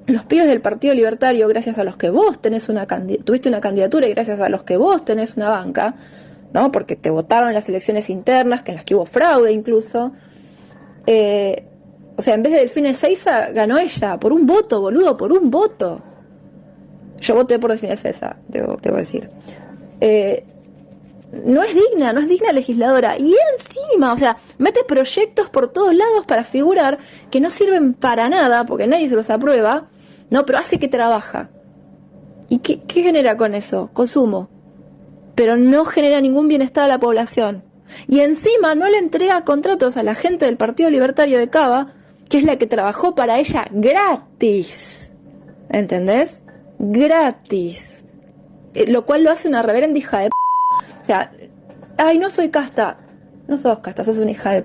los pibes del Partido Libertario, gracias a los que vos tuviste una candidatura y gracias a los que vos tenés una banca, ¿no? Porque te votaron en las elecciones internas, que en las que hubo fraude incluso. O sea, en vez de Delfina Ezeiza, ganó ella, por un voto, boludo, por un voto. Yo voté por Delfina Ezeiza, debo decir. No es digna legisladora. Y encima, o sea, mete proyectos por todos lados para figurar que no sirven para nada, porque nadie se los aprueba, no, pero hace que trabaja. ¿Y qué genera con eso? Consumo. Pero no genera ningún bienestar a la población. Y encima no le entrega contratos a la gente del Partido Libertario de Cava, que es la que trabajó para ella gratis. ¿Entendés? Gratis. Lo cual lo hace una reverenda hija de O sea, ay, no soy casta. No sos casta, sos una hija de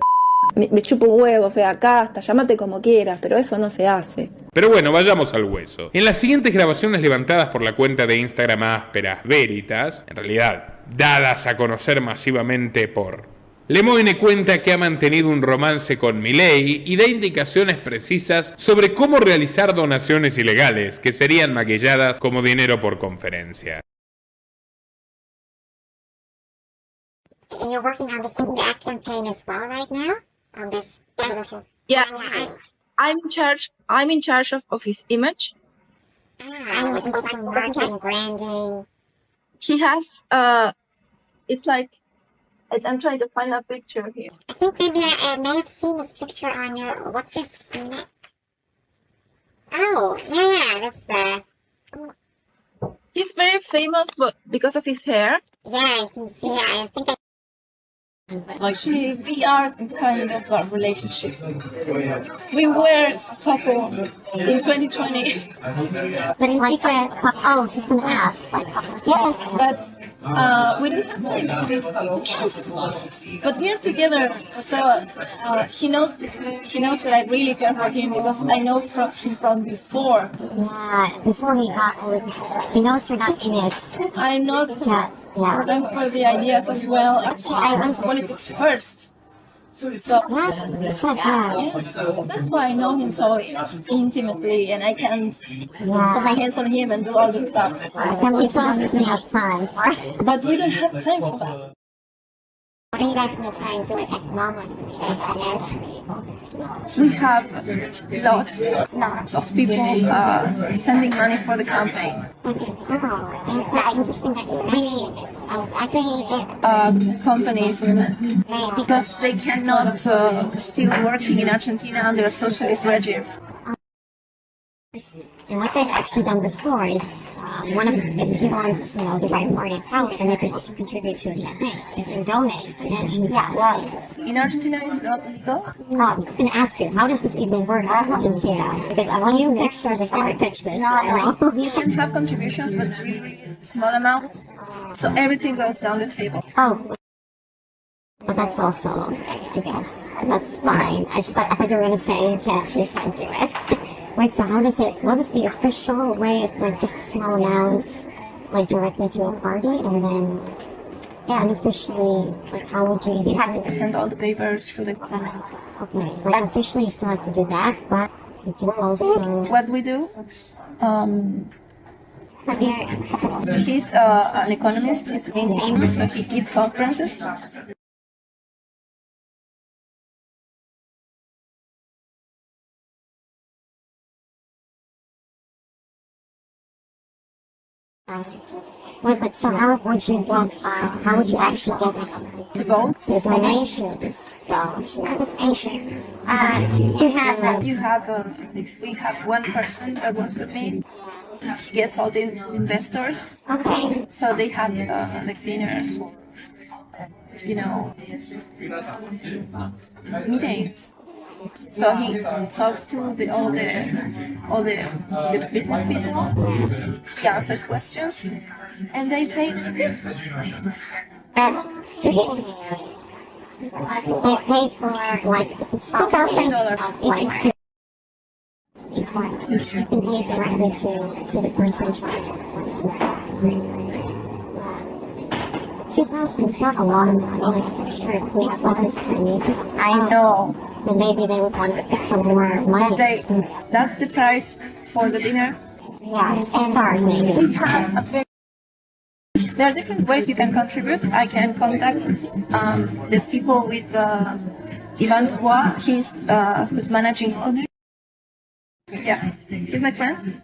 me chupo un huevo, o sea, casta, llámate como quieras, pero eso no se hace. Pero bueno, vayamos al hueso. En las siguientes grabaciones levantadas por la cuenta de Instagram Ásperas Veritas, en realidad dadas a conocer masivamente por Lemoine, cuenta que ha mantenido un romance con Milei y da indicaciones precisas sobre cómo realizar donaciones ilegales, que serían maquilladas como dinero por conferencia. And you're working on this ad campaign as well right now? On this Yeah, I'm in charge of his image. And also marketing, branding. He has it's like I'm trying to find a picture here. I think maybe I may have seen this picture on your, what's this? Oh, yeah, that's the... He's very famous, but because of his hair. Yeah, I can see it. I think I... Actually, we are kind of a relationship. We were a couple in 2020. But in secret, oh, she's gonna ask. Like, yes, But we didn't have to. But we are together, so he knows that I really care for him because I know him from before. yeah, before he knows you're not in it. I'm not Yes, yeah. for the ideas as well. Actually, I went to politics first. So that's why I know him so intimately, and I can put my hands on him and do all this stuff. We don't have time. But we don't have time for that. What are you guys going to try and do it economically and financially? We have lots of people sending money for the campaign. Okay. Oh, and it's not interesting that you're mentioning this. I was actually Companies, because they cannot still working in Argentina under a socialist regime. And what they've actually done before is, one of the, if people on, the right party of power, then they can also contribute to a campaign. They can donate financially. Yeah, well, In Argentina, it's not legal. I'm just going to ask you, how does this even work in Argentina? Because I want you to make sure before I pitch this. You can have contributions, but really small amounts. So everything goes down the table. Oh. But that's also, I guess, that's fine. I thought you were going to say you can't do it. Wait, so how does it, what is the official way? It's like just small amounts, like directly to a party, and then, yeah, unofficially, like how would you You have to present all the papers to the government. Okay, like unofficially you still have to do that, but you can also... What we do, he's an economist, he's famous, so he gives conferences. Wait, but so how would you actually get The votes. the donations? We have one person that works with me. He gets all the investors. Okay. So they have like dinners, meetings. So he talks to all the business people. He answers questions, and they pay the script. They pay for like $2,000 each month. You can pay directly to the person in charge. 2,000 is not a lot of money. I'm sure if we spoke this Chinese, I know. then maybe they would want to get some more money. That's the price for the dinner. Yeah, just to start maybe. We have there are different ways you can contribute. I can contact the people with Ivan Hua. Who's managing. Yeah, he's my friend.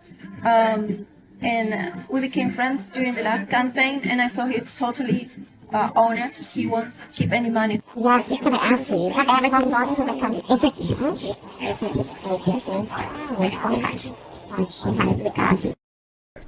And we became friends during the last campaign, and I saw he's totally honest. He won't keep any money. Yeah, I was just going to ask you, you have advertised lots to the company. Is it cash? Or is it just like difference? Like, oh gosh. Sometimes the cash is...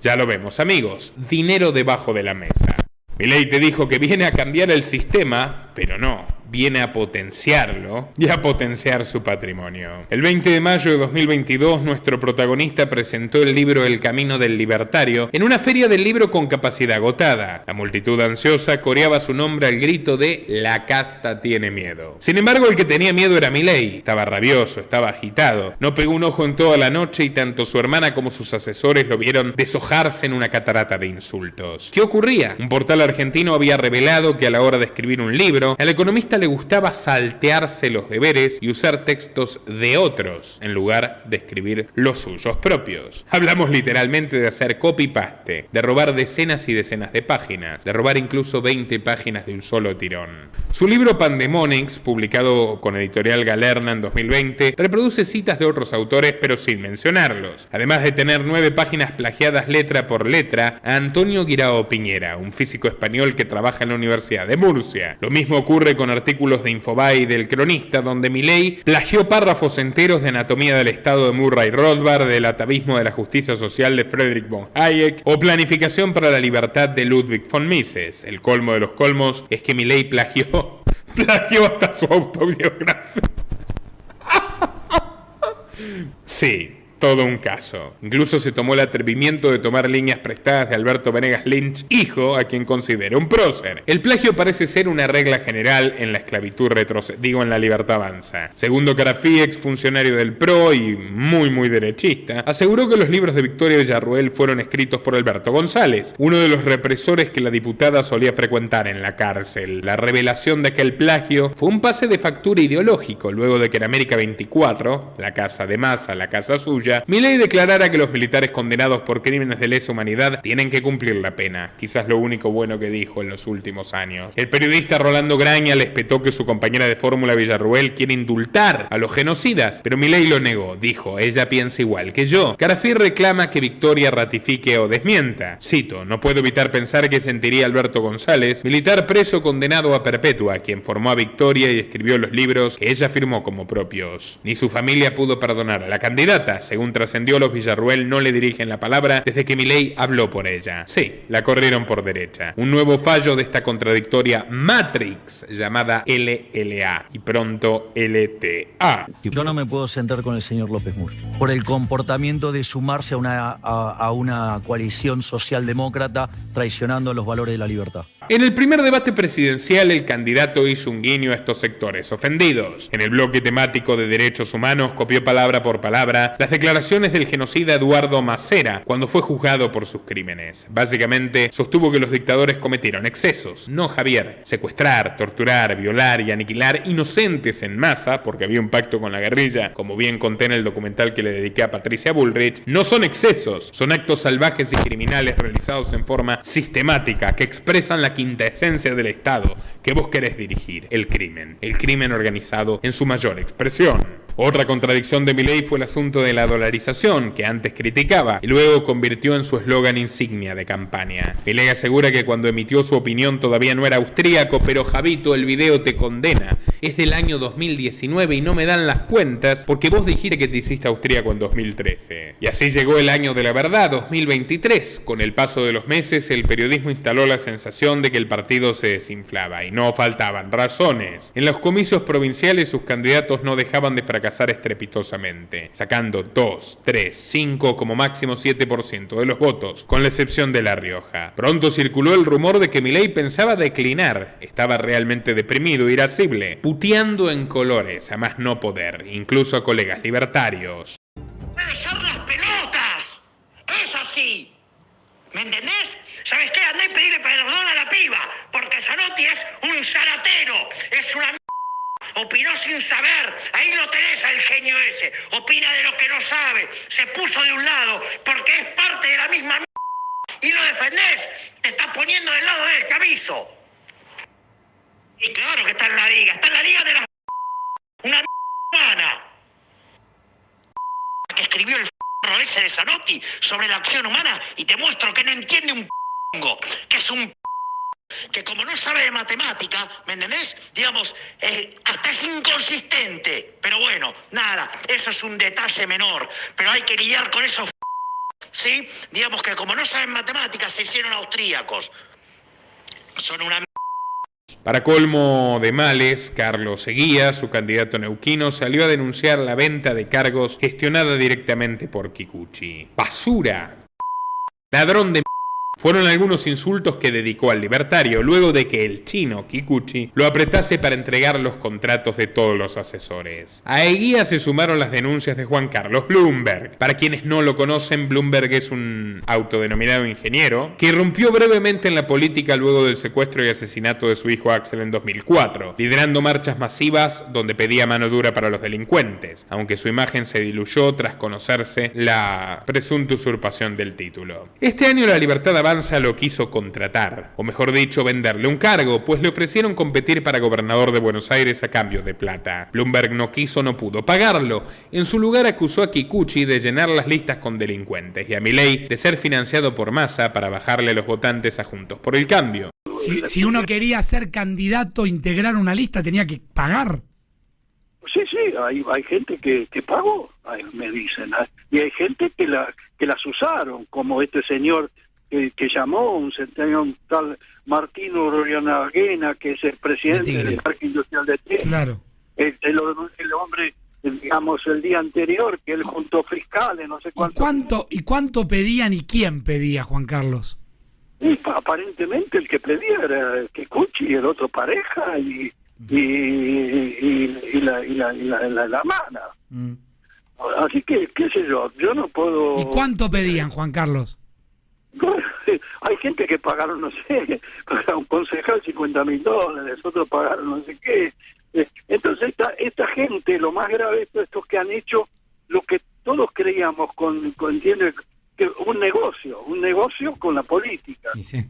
Ya lo vemos, amigos. Dinero debajo de la mesa. Milei te dijo que viene a cambiar el sistema, pero no. Viene a potenciarlo y a potenciar su patrimonio. El 20 de mayo de 2022, nuestro protagonista presentó el libro El Camino del Libertario en una feria del libro con capacidad agotada. La multitud ansiosa coreaba su nombre al grito de «La casta tiene miedo». Sin embargo, el que tenía miedo era Milei. Estaba rabioso, estaba agitado. No pegó un ojo en toda la noche y tanto su hermana como sus asesores lo vieron deshojarse en una catarata de insultos. ¿Qué ocurría? Un portal argentino había revelado que a la hora de escribir un libro, al economista le gustaba saltearse los deberes y usar textos de otros en lugar de escribir los suyos propios. Hablamos literalmente de hacer copy-paste, de robar decenas y decenas de páginas, de robar incluso 20 páginas de un solo tirón. Su libro Pandemonics, publicado con editorial Galerna en 2020, reproduce citas de otros autores pero sin mencionarlos, además de tener 9 páginas plagiadas letra por letra a Antonio Guirao Piñera, un físico español que trabaja en la Universidad de Murcia. Lo mismo ocurre con artículos de Infobae y del Cronista, donde Milei plagió párrafos enteros de Anatomía del Estado de Murray Rothbard, del atavismo de la justicia social de Friedrich von Hayek o Planificación para la Libertad de Ludwig von Mises. El colmo de los colmos es que Milei plagió hasta su autobiografía. Sí, todo un caso. Incluso se tomó el atrevimiento de tomar líneas prestadas de Alberto Venegas Lynch, hijo, a quien considera un prócer. El plagio parece ser una regla general en la esclavitud en la libertad avanza. Segundo Carafí, ex funcionario del PRO y muy derechista, aseguró que los libros de Victoria Villarruel fueron escritos por Alberto González, uno de los represores que la diputada solía frecuentar en la cárcel. La revelación de aquel plagio fue un pase de factura ideológico luego de que en América 24, la casa de Massa, la casa suya, Milei declarara que los militares condenados por crímenes de lesa humanidad tienen que cumplir la pena, quizás lo único bueno que dijo en los últimos años. El periodista Rolando Graña le espetó que su compañera de fórmula Villarruel quiere indultar a los genocidas, pero Milei lo negó, dijo, ella piensa igual que yo. Carafí reclama que Victoria ratifique o desmienta. Cito, no puedo evitar pensar que sentiría Alberto González, militar preso condenado a perpetua, quien formó a Victoria y escribió los libros que ella firmó como propios. Ni su familia pudo perdonar a la candidata. Según trascendió, los Villarruel no le dirigen la palabra desde que Milei habló por ella. Sí, la corrieron por derecha. Un nuevo fallo de esta contradictoria Matrix llamada LLA y pronto LTA. Yo no me puedo sentar con el señor López Murphy por el comportamiento de sumarse a una coalición socialdemócrata traicionando los valores de la libertad. En el primer debate presidencial, el candidato hizo un guiño a estos sectores ofendidos. En el bloque temático de derechos humanos, copió palabra por palabra las declaraciones del genocida Eduardo Macera cuando fue juzgado por sus crímenes. Básicamente, sostuvo que los dictadores cometieron excesos. No, Javier. Secuestrar, torturar, violar y aniquilar inocentes en masa, porque había un pacto con la guerrilla, como bien conté en el documental que le dediqué a Patricia Bullrich, no son excesos, son actos salvajes y criminales realizados en forma sistemática que expresan la quinta esencia del Estado que vos querés dirigir, el crimen organizado en su mayor expresión. Otra contradicción de Milei fue el asunto de la dolarización, que antes criticaba y luego convirtió en su eslogan insignia de campaña. Milei asegura que cuando emitió su opinión todavía no era austríaco, pero Javito, el video te condena. Es del año 2019 y no me dan las cuentas porque vos dijiste que te hiciste austríaco en 2013. Y así llegó el año de la verdad, 2023. Con el paso de los meses, el periodismo instaló la sensación de que el partido se desinflaba y no faltaban razones. En los comicios provinciales sus candidatos no dejaban de fracasar estrepitosamente, sacando 2, 3, 5, como máximo 7% de los votos, con la excepción de La Rioja. Pronto circuló el rumor de que Milei pensaba declinar, estaba realmente deprimido, irascible, puteando en colores, a más no poder, incluso a colegas libertarios. ¡Besar las pelotas! ¡Es así! ¿Me entendés? ¿Sabes qué? Andá y pedirle perdón a la piba, porque Zanotti es un zaratero, es una opinó sin saber, ahí lo tenés al genio ese, opina de lo que no sabe, se puso de un lado porque es parte de la misma y lo defendés, te estás poniendo del lado de él, te aviso. Y claro que está en la liga de las una humana que escribió el ese de Zanotti sobre la acción humana y te muestro que no entiende un que es un que como no sabe de matemática, ¿me entendés? Digamos, hasta es inconsistente. Pero bueno, nada, eso es un detalle menor. Pero hay que lidiar con esos ¿sí? Digamos que como no saben matemáticas, se hicieron austríacos. Son una Para colmo de males, Carlos Eguía, su candidato neuquino, salió a denunciar la venta de cargos gestionada directamente por Kikuchi. ¡Basura! Ladrón de fueron algunos insultos que dedicó al libertario luego de que el chino Kikuchi lo apretase para entregar los contratos de todos los asesores. A Eguía se sumaron las denuncias de Juan Carlos Bloomberg. Para quienes no lo conocen, Bloomberg es un autodenominado ingeniero que irrumpió brevemente en la política luego del secuestro y asesinato de su hijo Axel en 2004, liderando marchas masivas donde pedía mano dura para los delincuentes, aunque su imagen se diluyó tras conocerse la presunta usurpación del título. Este año la Libertad Avanza lo quiso contratar, o mejor dicho, venderle un cargo, pues le ofrecieron competir para gobernador de Buenos Aires a cambio de plata. Bloomberg no pudo pagarlo. En su lugar acusó a Kikuchi de llenar las listas con delincuentes y a Milei de ser financiado por Massa para bajarle a los votantes a Juntos por el Cambio. Si uno quería ser candidato, integrar una lista, tenía que pagar. Sí, hay gente que pagó, me dicen, y hay gente que las usaron, como este señor que llamó, un tal Martino Rorianaguena, que es el presidente del Parque Industrial de Tigre. Claro. El hombre digamos, el día anterior, que él juntó fiscales, no sé cuánto. ¿Y cuánto pedían y quién pedía, Juan Carlos? Y aparentemente el que pedía era Kikuchi y el otro Pareja y la mana. Así que, qué sé yo no puedo... ¿Y cuánto pedían, Juan Carlos? Hay gente que pagaron, no sé, para un concejal $50.000, otros pagaron no sé qué. Entonces esta gente, lo más grave de estos que han hecho lo que todos creíamos ¿entiendes? Que un negocio con la política. Sí.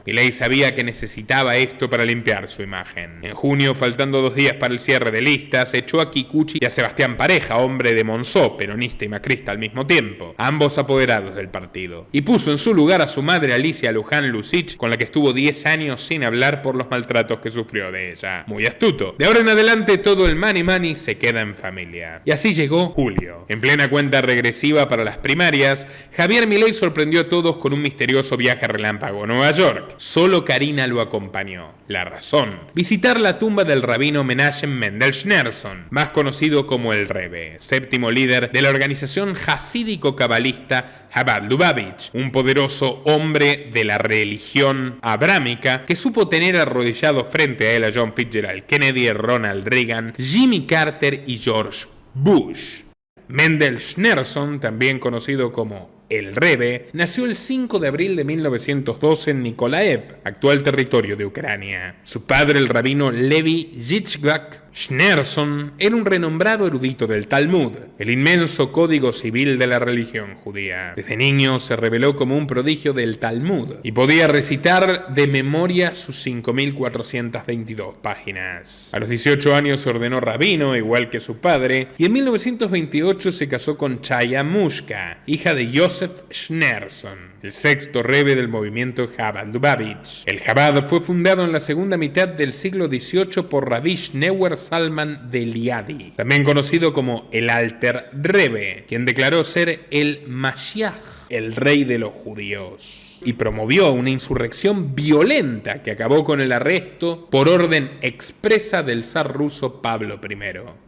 Milei sabía que necesitaba esto para limpiar su imagen. En junio, faltando 2 días para el cierre de listas, echó a Kikuchi y a Sebastián Pareja, hombre de Monzó, peronista y macrista al mismo tiempo, ambos apoderados del partido. Y puso en su lugar a su madre Alicia Luján Lucich, con la que estuvo 10 años sin hablar por los maltratos que sufrió de ella. Muy astuto. De ahora en adelante todo el money se queda en familia. Y así llegó julio. En plena cuenta regresiva para las primarias, Javier Milei sorprendió a todos con un misterioso viaje relámpago a Nueva York. Solo Karina lo acompañó. La razón: visitar la tumba del rabino Menachem Mendel Schneerson, más conocido como el Rebbe, séptimo líder de la organización jasídico-cabalista Chabad Lubavitch, un poderoso hombre de la religión abrámica que supo tener arrodillado frente a él a John Fitzgerald Kennedy, Ronald Reagan, Jimmy Carter y George Bush. Mendel Schneerson, también conocido como el Rebbe, nació el 5 de abril de 1912 en Nikolaev, actual territorio de Ucrania. Su padre, el rabino Levi Yitzhak Schneerson, era un renombrado erudito del Talmud, el inmenso código civil de la religión judía. Desde niño se reveló como un prodigio del Talmud y podía recitar de memoria sus 5.422 páginas. A los 18 años se ordenó rabino, igual que su padre, y en 1928 se casó con Chaya Mushka, hija de Yosef Schneerson, el sexto rebbe del movimiento Chabad Lubavitch. El Chabad fue fundado en la segunda mitad del siglo XVIII por Rabbi Schneur Salman de Liadi, también conocido como el Alter Rebbe, quien declaró ser el Mashiach, el rey de los judíos, y promovió una insurrección violenta que acabó con el arresto por orden expresa del zar ruso Pablo I.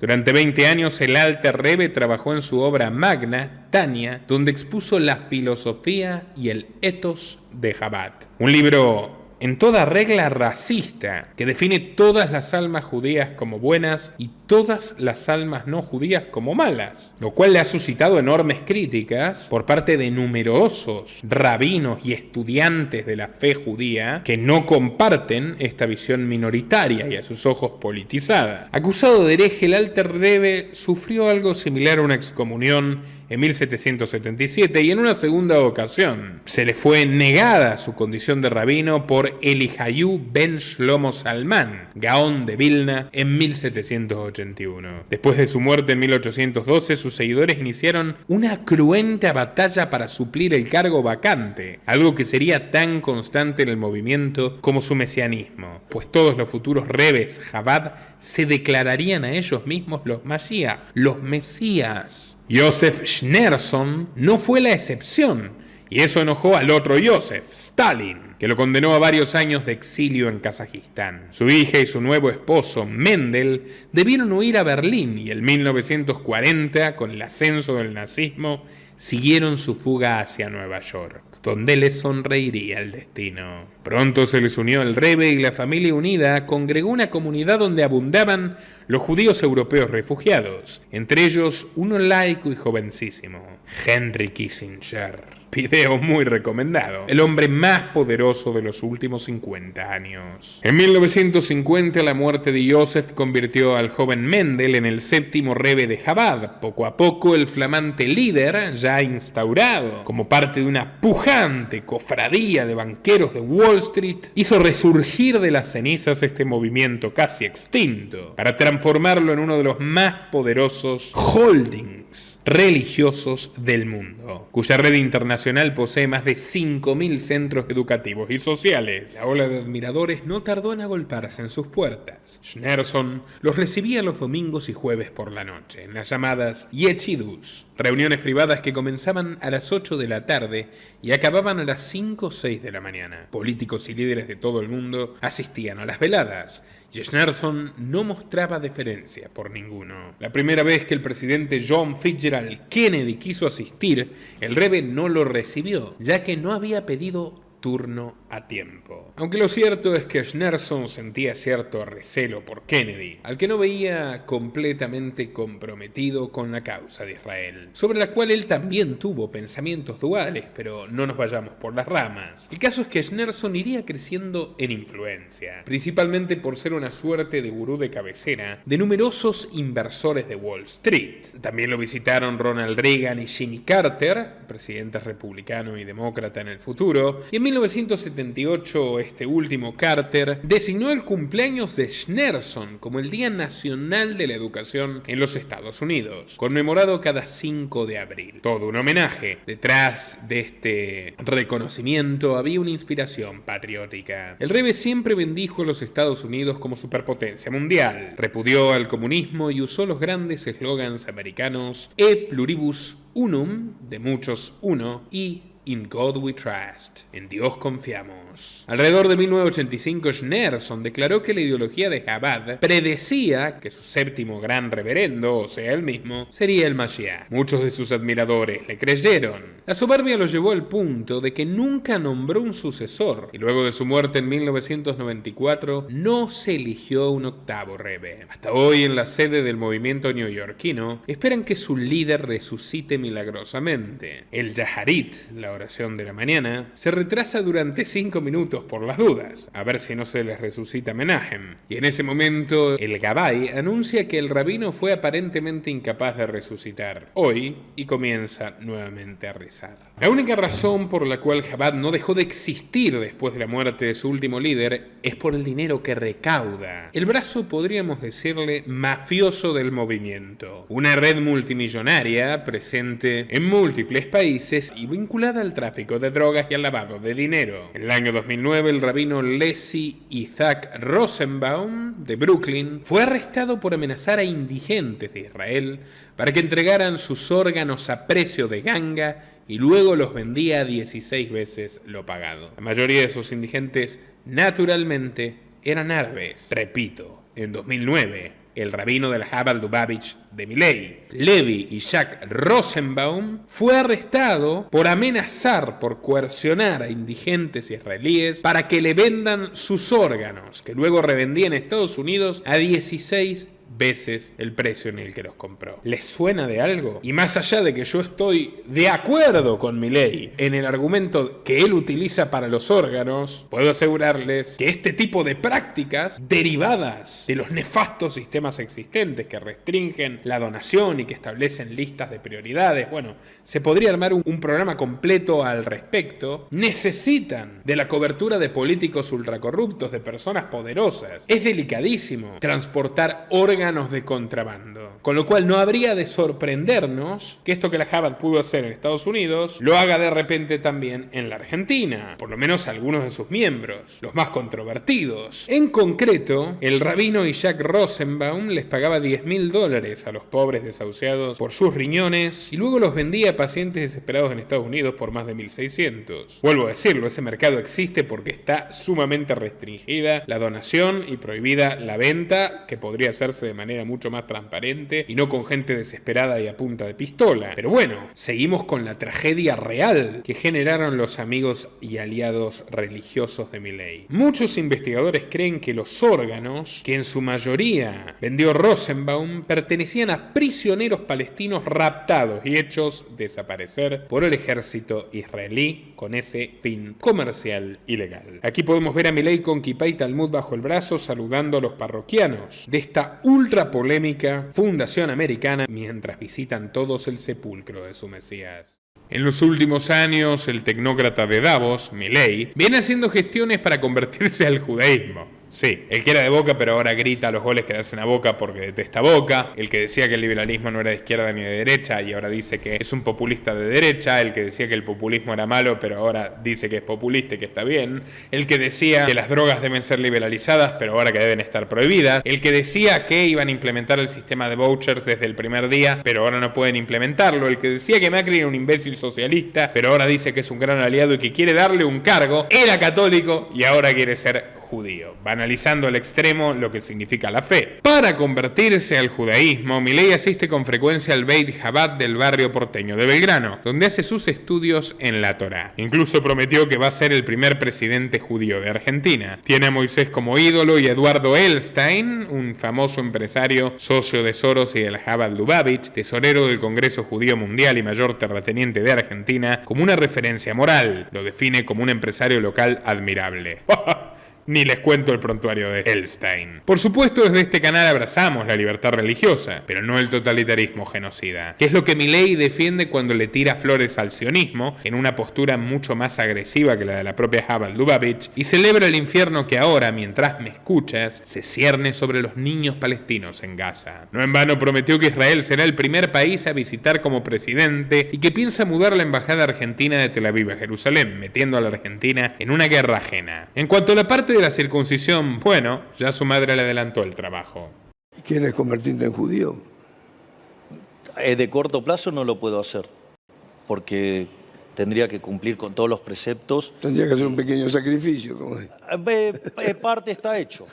Durante 20 años el Alter Rebbe trabajó en su obra magna, Tania, donde expuso la filosofía y el ethos de Chabad. Un libro en toda regla racista, que define todas las almas judías como buenas y todas las almas no judías como malas, lo cual le ha suscitado enormes críticas por parte de numerosos rabinos y estudiantes de la fe judía que no comparten esta visión minoritaria y a sus ojos politizada. Acusado de hereje, el Alter Rebbe sufrió algo similar a una excomunión en 1777 y en una segunda ocasión se le fue negada su condición de rabino por Eliyahu ben Shlomo Salman, Gaón de Vilna, en 1781. Después de su muerte en 1812, sus seguidores iniciaron una cruenta batalla para suplir el cargo vacante, algo que sería tan constante en el movimiento como su mesianismo, pues todos los futuros rebes Chabad se declararían a ellos mismos los Mashiach, los Mesías. Yosef Schneerson no fue la excepción, y eso enojó al otro Yosef, Stalin, que lo condenó a varios años de exilio en Kazajistán. Su hija y su nuevo esposo, Mendel, debieron huir a Berlín y en 1940, con el ascenso del nazismo, siguieron su fuga hacia Nueva York, donde les sonreiría el destino. Pronto se les unió el Rebbe y la familia unida congregó una comunidad donde abundaban los judíos europeos refugiados, entre ellos uno laico y jovencísimo, Henry Kissinger. Video muy recomendado. El hombre más poderoso de los últimos 50 años. En 1950 la muerte de Yosef convirtió al joven Mendel en el séptimo Rebbe de Chabad. Poco a poco el flamante líder, ya instaurado como parte de una pujante cofradía de banqueros de Wall Street, hizo resurgir de las cenizas este movimiento casi extinto para transformarlo en uno de los más poderosos holdings religiosos del mundo, cuya red internacional posee más de 5.000 centros educativos y sociales. La ola de admiradores no tardó en agolparse en sus puertas. Schneerson los recibía los domingos y jueves por la noche, en las llamadas Yechidus, reuniones privadas que comenzaban a las 8 de la tarde y acababan a las 5 o 6 de la mañana. Políticos y líderes de todo el mundo asistían a las veladas, y Schneerson no mostraba deferencia por ninguno. La primera vez que el presidente John Fitzgerald Kennedy quiso asistir, el Rebbe no lo recibió, ya que no había pedido turno a tiempo. Aunque lo cierto es que Schneerson sentía cierto recelo por Kennedy, al que no veía completamente comprometido con la causa de Israel, sobre la cual él también tuvo pensamientos duales, pero no nos vayamos por las ramas. El caso es que Schneerson iría creciendo en influencia, principalmente por ser una suerte de gurú de cabecera de numerosos inversores de Wall Street. También lo visitaron Ronald Reagan y Jimmy Carter, presidentes republicano y demócrata en el futuro, y en 1978, este último Carter designó el cumpleaños de Schneerson como el Día Nacional de la Educación en los Estados Unidos, conmemorado cada 5 de abril. Todo un homenaje. Detrás de este reconocimiento había una inspiración patriótica. El Rebbe siempre bendijo a los Estados Unidos como superpotencia mundial, repudió al comunismo y usó los grandes eslogans americanos E pluribus unum, de muchos uno, y In God we trust. En Dios confiamos. Alrededor de 1985, Schneerson declaró que la ideología de Chabad predecía que su séptimo gran reverendo, o sea, él mismo, sería el Mashiach. Muchos de sus admiradores le creyeron. La soberbia lo llevó al punto de que nunca nombró un sucesor, y luego de su muerte en 1994, no se eligió un octavo Rebbe. Hasta hoy, en la sede del movimiento neoyorquino, esperan que su líder resucite milagrosamente. El Yaharit, la oración de la mañana, se retrasa durante 5 minutos por las dudas, a ver si no se les resucita Menachem. Y en ese momento, el Gabay anuncia que el rabino fue aparentemente incapaz de resucitar hoy y comienza nuevamente a rezar. La única razón por la cual Chabad no dejó de existir después de la muerte de su último líder es por el dinero que recauda. El brazo, podríamos decirle, mafioso del movimiento. Una red multimillonaria presente en múltiples países y vinculada al tráfico de drogas y al lavado de dinero. En el año 2009, el rabino Leslie Isaac Rosenbaum de Brooklyn fue arrestado por amenazar a indigentes de Israel para que entregaran sus órganos a precio de ganga y luego los vendía a 16 veces lo pagado. La mayoría de esos indigentes, naturalmente, eran árabes. Repito, en 2009, el rabino del Chabad Lubavitch de Milei, Levi Isaac Rosenbaum, fue arrestado por amenazar, por coercionar a indigentes israelíes para que le vendan sus órganos, que luego revendía en Estados Unidos a 16 veces el precio en el que los compró. ¿Les suena de algo? Y más allá de que yo estoy de acuerdo con Milei en el argumento que él utiliza para los órganos, puedo asegurarles que este tipo de prácticas derivadas de los nefastos sistemas existentes que restringen la donación y que establecen listas de prioridades, bueno, se podría armar un programa completo al respecto, necesitan de la cobertura de políticos ultracorruptos, de personas poderosas. Es delicadísimo transportar órganos de contrabando, con lo cual no habría de sorprendernos que esto que la Chabad pudo hacer en Estados Unidos lo haga de repente también en la Argentina, por lo menos algunos de sus miembros, los más controvertidos. En concreto, el rabino Isaac Rosenbaum les pagaba $10.000 a los pobres desahuciados por sus riñones y luego los vendía a pacientes desesperados en Estados Unidos por más de 1.600. Vuelvo a decirlo, ese mercado existe porque está sumamente restringida la donación y prohibida la venta, que podría hacerse de manera mucho más transparente y no con gente desesperada y a punta de pistola. Pero bueno, seguimos con la tragedia real que generaron los amigos y aliados religiosos de Milei. Muchos investigadores creen que los órganos, que en su mayoría vendió Rosenbaum, pertenecían a prisioneros palestinos raptados y hechos desaparecer por el ejército israelí con ese fin comercial ilegal. Aquí podemos ver a Milei con kipá y talmud bajo el brazo saludando a los parroquianos de esta ultra polémica fundación americana mientras visitan todos el sepulcro de su Mesías. En los últimos años, el tecnócrata de Davos, Milei, viene haciendo gestiones para convertirse al judaísmo. Sí, el que era de Boca pero ahora grita los goles que le hacen a Boca porque detesta Boca, el que decía que el liberalismo no era de izquierda ni de derecha y ahora dice que es un populista de derecha, el que decía que el populismo era malo pero ahora dice que es populista y que está bien, el que decía que las drogas deben ser liberalizadas pero ahora que deben estar prohibidas, el que decía que iban a implementar el sistema de vouchers desde el primer día pero ahora no pueden implementarlo, el que decía que Macri era un imbécil socialista pero ahora dice que es un gran aliado y que quiere darle un cargo, era católico y ahora quiere ser judío, banalizando al extremo lo que significa la fe. Para convertirse al judaísmo, Milei asiste con frecuencia al Beit Chabad del barrio porteño de Belgrano, donde hace sus estudios en la Torá. Incluso prometió que va a ser el primer presidente judío de Argentina. Tiene a Moisés como ídolo y a Eduardo Elstein, un famoso empresario, socio de Soros y del Chabad Lubavitch, tesorero del Congreso Judío Mundial y mayor terrateniente de Argentina, como una referencia moral. Lo define como un empresario local admirable. Ni les cuento el prontuario de Elstein. Por supuesto, desde este canal abrazamos la libertad religiosa, pero no el totalitarismo genocida, que es lo que Milei defiende cuando le tira flores al sionismo, en una postura mucho más agresiva que la de la propia Chabad Lubavitch, y celebra el infierno que ahora, mientras me escuchas, se cierne sobre los niños palestinos en Gaza. No en vano prometió que Israel será el primer país a visitar como presidente y que piensa mudar la embajada argentina de Tel Aviv a Jerusalén, metiendo a la Argentina en una guerra ajena. En cuanto a la parte de la circuncisión, bueno, ya su madre le adelantó el trabajo. ¿Quieres convertirte en judío? De corto plazo no lo puedo hacer, porque tendría que cumplir con todos los preceptos. Tendría que hacer un pequeño sacrificio, como es. Parte está hecho.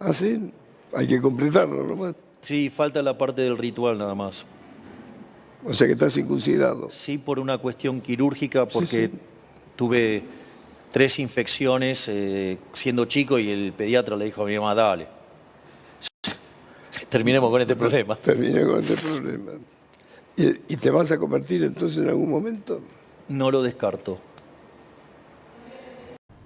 ¿Ah, sí? Hay que completarlo nomás. Sí, falta la parte del ritual nada más. O sea que estás circuncidado. Sí, por una cuestión quirúrgica, porque tuve 3 infecciones siendo chico y el pediatra le dijo a mi mamá, dale. Terminemos con este problema. Terminé con este problema. ¿Y te vas a convertir entonces en algún momento? No lo descarto.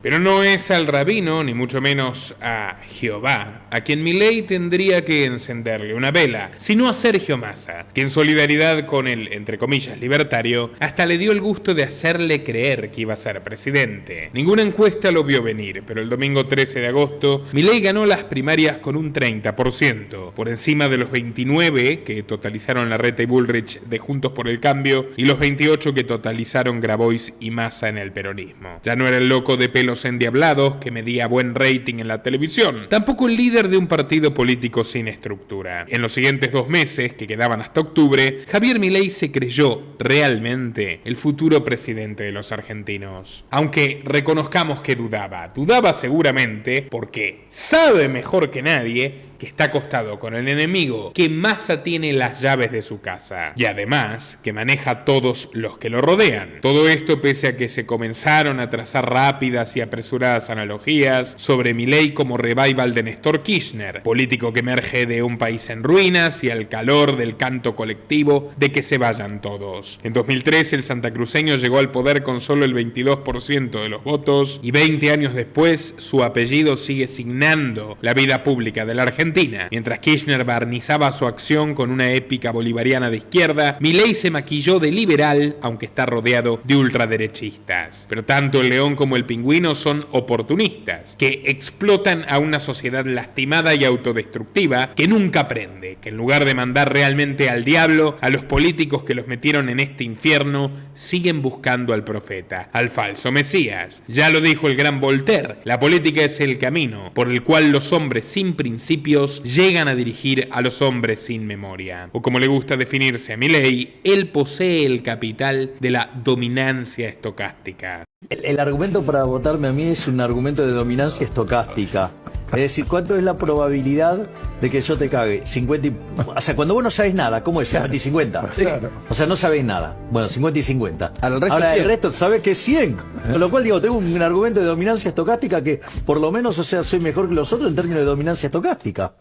Pero no es al rabino, ni mucho menos a Jehová, a quien Milei tendría que encenderle una vela, sino a Sergio Massa, que en solidaridad con el, entre comillas, libertario, hasta le dio el gusto de hacerle creer que iba a ser presidente. Ninguna encuesta lo vio venir, pero el domingo 13 de agosto, Milei ganó las primarias con un 30%, por encima de los 29 que totalizaron Larreta y Bullrich de Juntos por el Cambio, y los 28 que totalizaron Grabois y Massa en el peronismo. Ya no era el loco de pelos endiablados que medía buen rating en la televisión, tampoco el líder de un partido político sin estructura. En los siguientes 2 meses, que quedaban hasta octubre, Javier Milei se creyó realmente el futuro presidente de los argentinos. Aunque reconozcamos que dudaba seguramente porque sabe mejor que nadie que está acostado con el enemigo, que Massa tiene las llaves de su casa y además que maneja a todos los que lo rodean. Todo esto pese a que se comenzaron a trazar rápidas y apresuradas analogías sobre Milei como revival de Néstor Kirchner, político que emerge de un país en ruinas y al calor del canto colectivo de que se vayan todos. En 2013 el santacruceño llegó al poder con solo el 22% de los votos y 20 años después su apellido sigue signando la vida pública de la Argentina. Mientras Kirchner barnizaba su acción con una épica bolivariana de izquierda, Milei se maquilló de liberal, aunque está rodeado de ultraderechistas. Pero tanto el león como el pingüino son oportunistas, que explotan a una sociedad lastimada y autodestructiva que nunca aprende, que en lugar de mandar realmente al diablo, a los políticos que los metieron en este infierno, siguen buscando al profeta, al falso Mesías. Ya lo dijo el gran Voltaire, la política es el camino por el cual los hombres sin principios llegan a dirigir a los hombres sin memoria. O como le gusta definirse a Milei, él posee el capital de la dominancia estocástica. El argumento para votarme a mí es un argumento de dominancia estocástica. Es decir, ¿cuánto es la probabilidad de que yo te cague? 50 y... O sea, cuando vos no sabes nada, ¿cómo es? 50 y 50. Claro. O sea, no sabés nada. Bueno, 50 y 50. Ahora el resto sabés que es 100. Con lo cual, digo, tengo un argumento de dominancia estocástica que, por lo menos, o sea, soy mejor que los otros en términos de dominancia estocástica.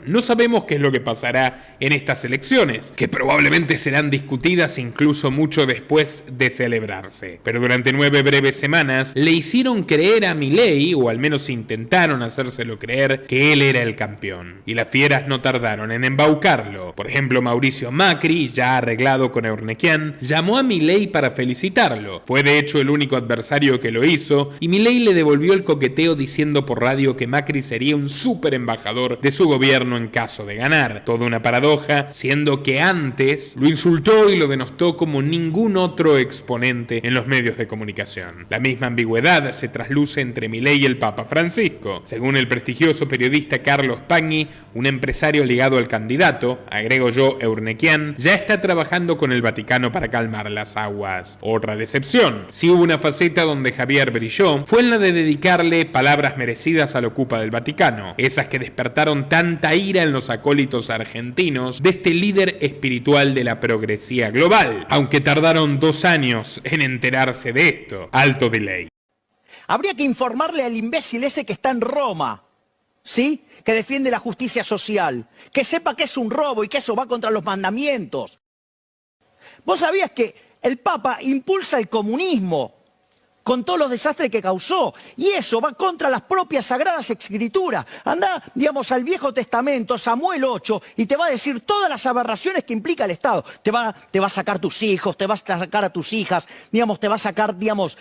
No sabemos qué es lo que pasará en estas elecciones, que probablemente serán discutidas incluso mucho después de celebrarse. Pero durante 9 breves semanas le hicieron creer a Milei, o al menos intentaron hacérselo creer, que él era el campeón. Y las fieras no tardaron en embaucarlo. Por ejemplo, Mauricio Macri, ya arreglado con Eurnequian, llamó a Milei para felicitarlo. Fue de hecho el único adversario que lo hizo, y Milei le devolvió el coqueteo diciendo por radio que Macri sería un súper embajador de su gobierno gobierno en caso de ganar. Toda una paradoja, siendo que antes lo insultó y lo denostó como ningún otro exponente en los medios de comunicación. La misma ambigüedad se trasluce entre Milei y el Papa Francisco. Según el prestigioso periodista Carlos Pagni, un empresario ligado al candidato, agrego yo, Eurnequian, ya está trabajando con el Vaticano para calmar las aguas. Otra decepción. Si hubo una faceta donde Javier brilló, fue en la de dedicarle palabras merecidas al ocupa del Vaticano, esas que despertaron tanta ira en los acólitos argentinos de este líder espiritual de la progresía global, aunque tardaron 2 años en enterarse de esto. Alto delay. Habría que informarle al imbécil ese que está en Roma, ¿sí? Que defiende la justicia social, que sepa que es un robo y que eso va contra los mandamientos. ¿Vos sabías que el Papa impulsa el comunismo con todos los desastres que causó? Y eso va contra las propias Sagradas Escrituras. Andá, digamos, al Viejo Testamento, Samuel 8, y te va a decir todas las aberraciones que implica el Estado. Te va a sacar tus hijos, te va a sacar a tus hijas, digamos, te va a sacar, digamos,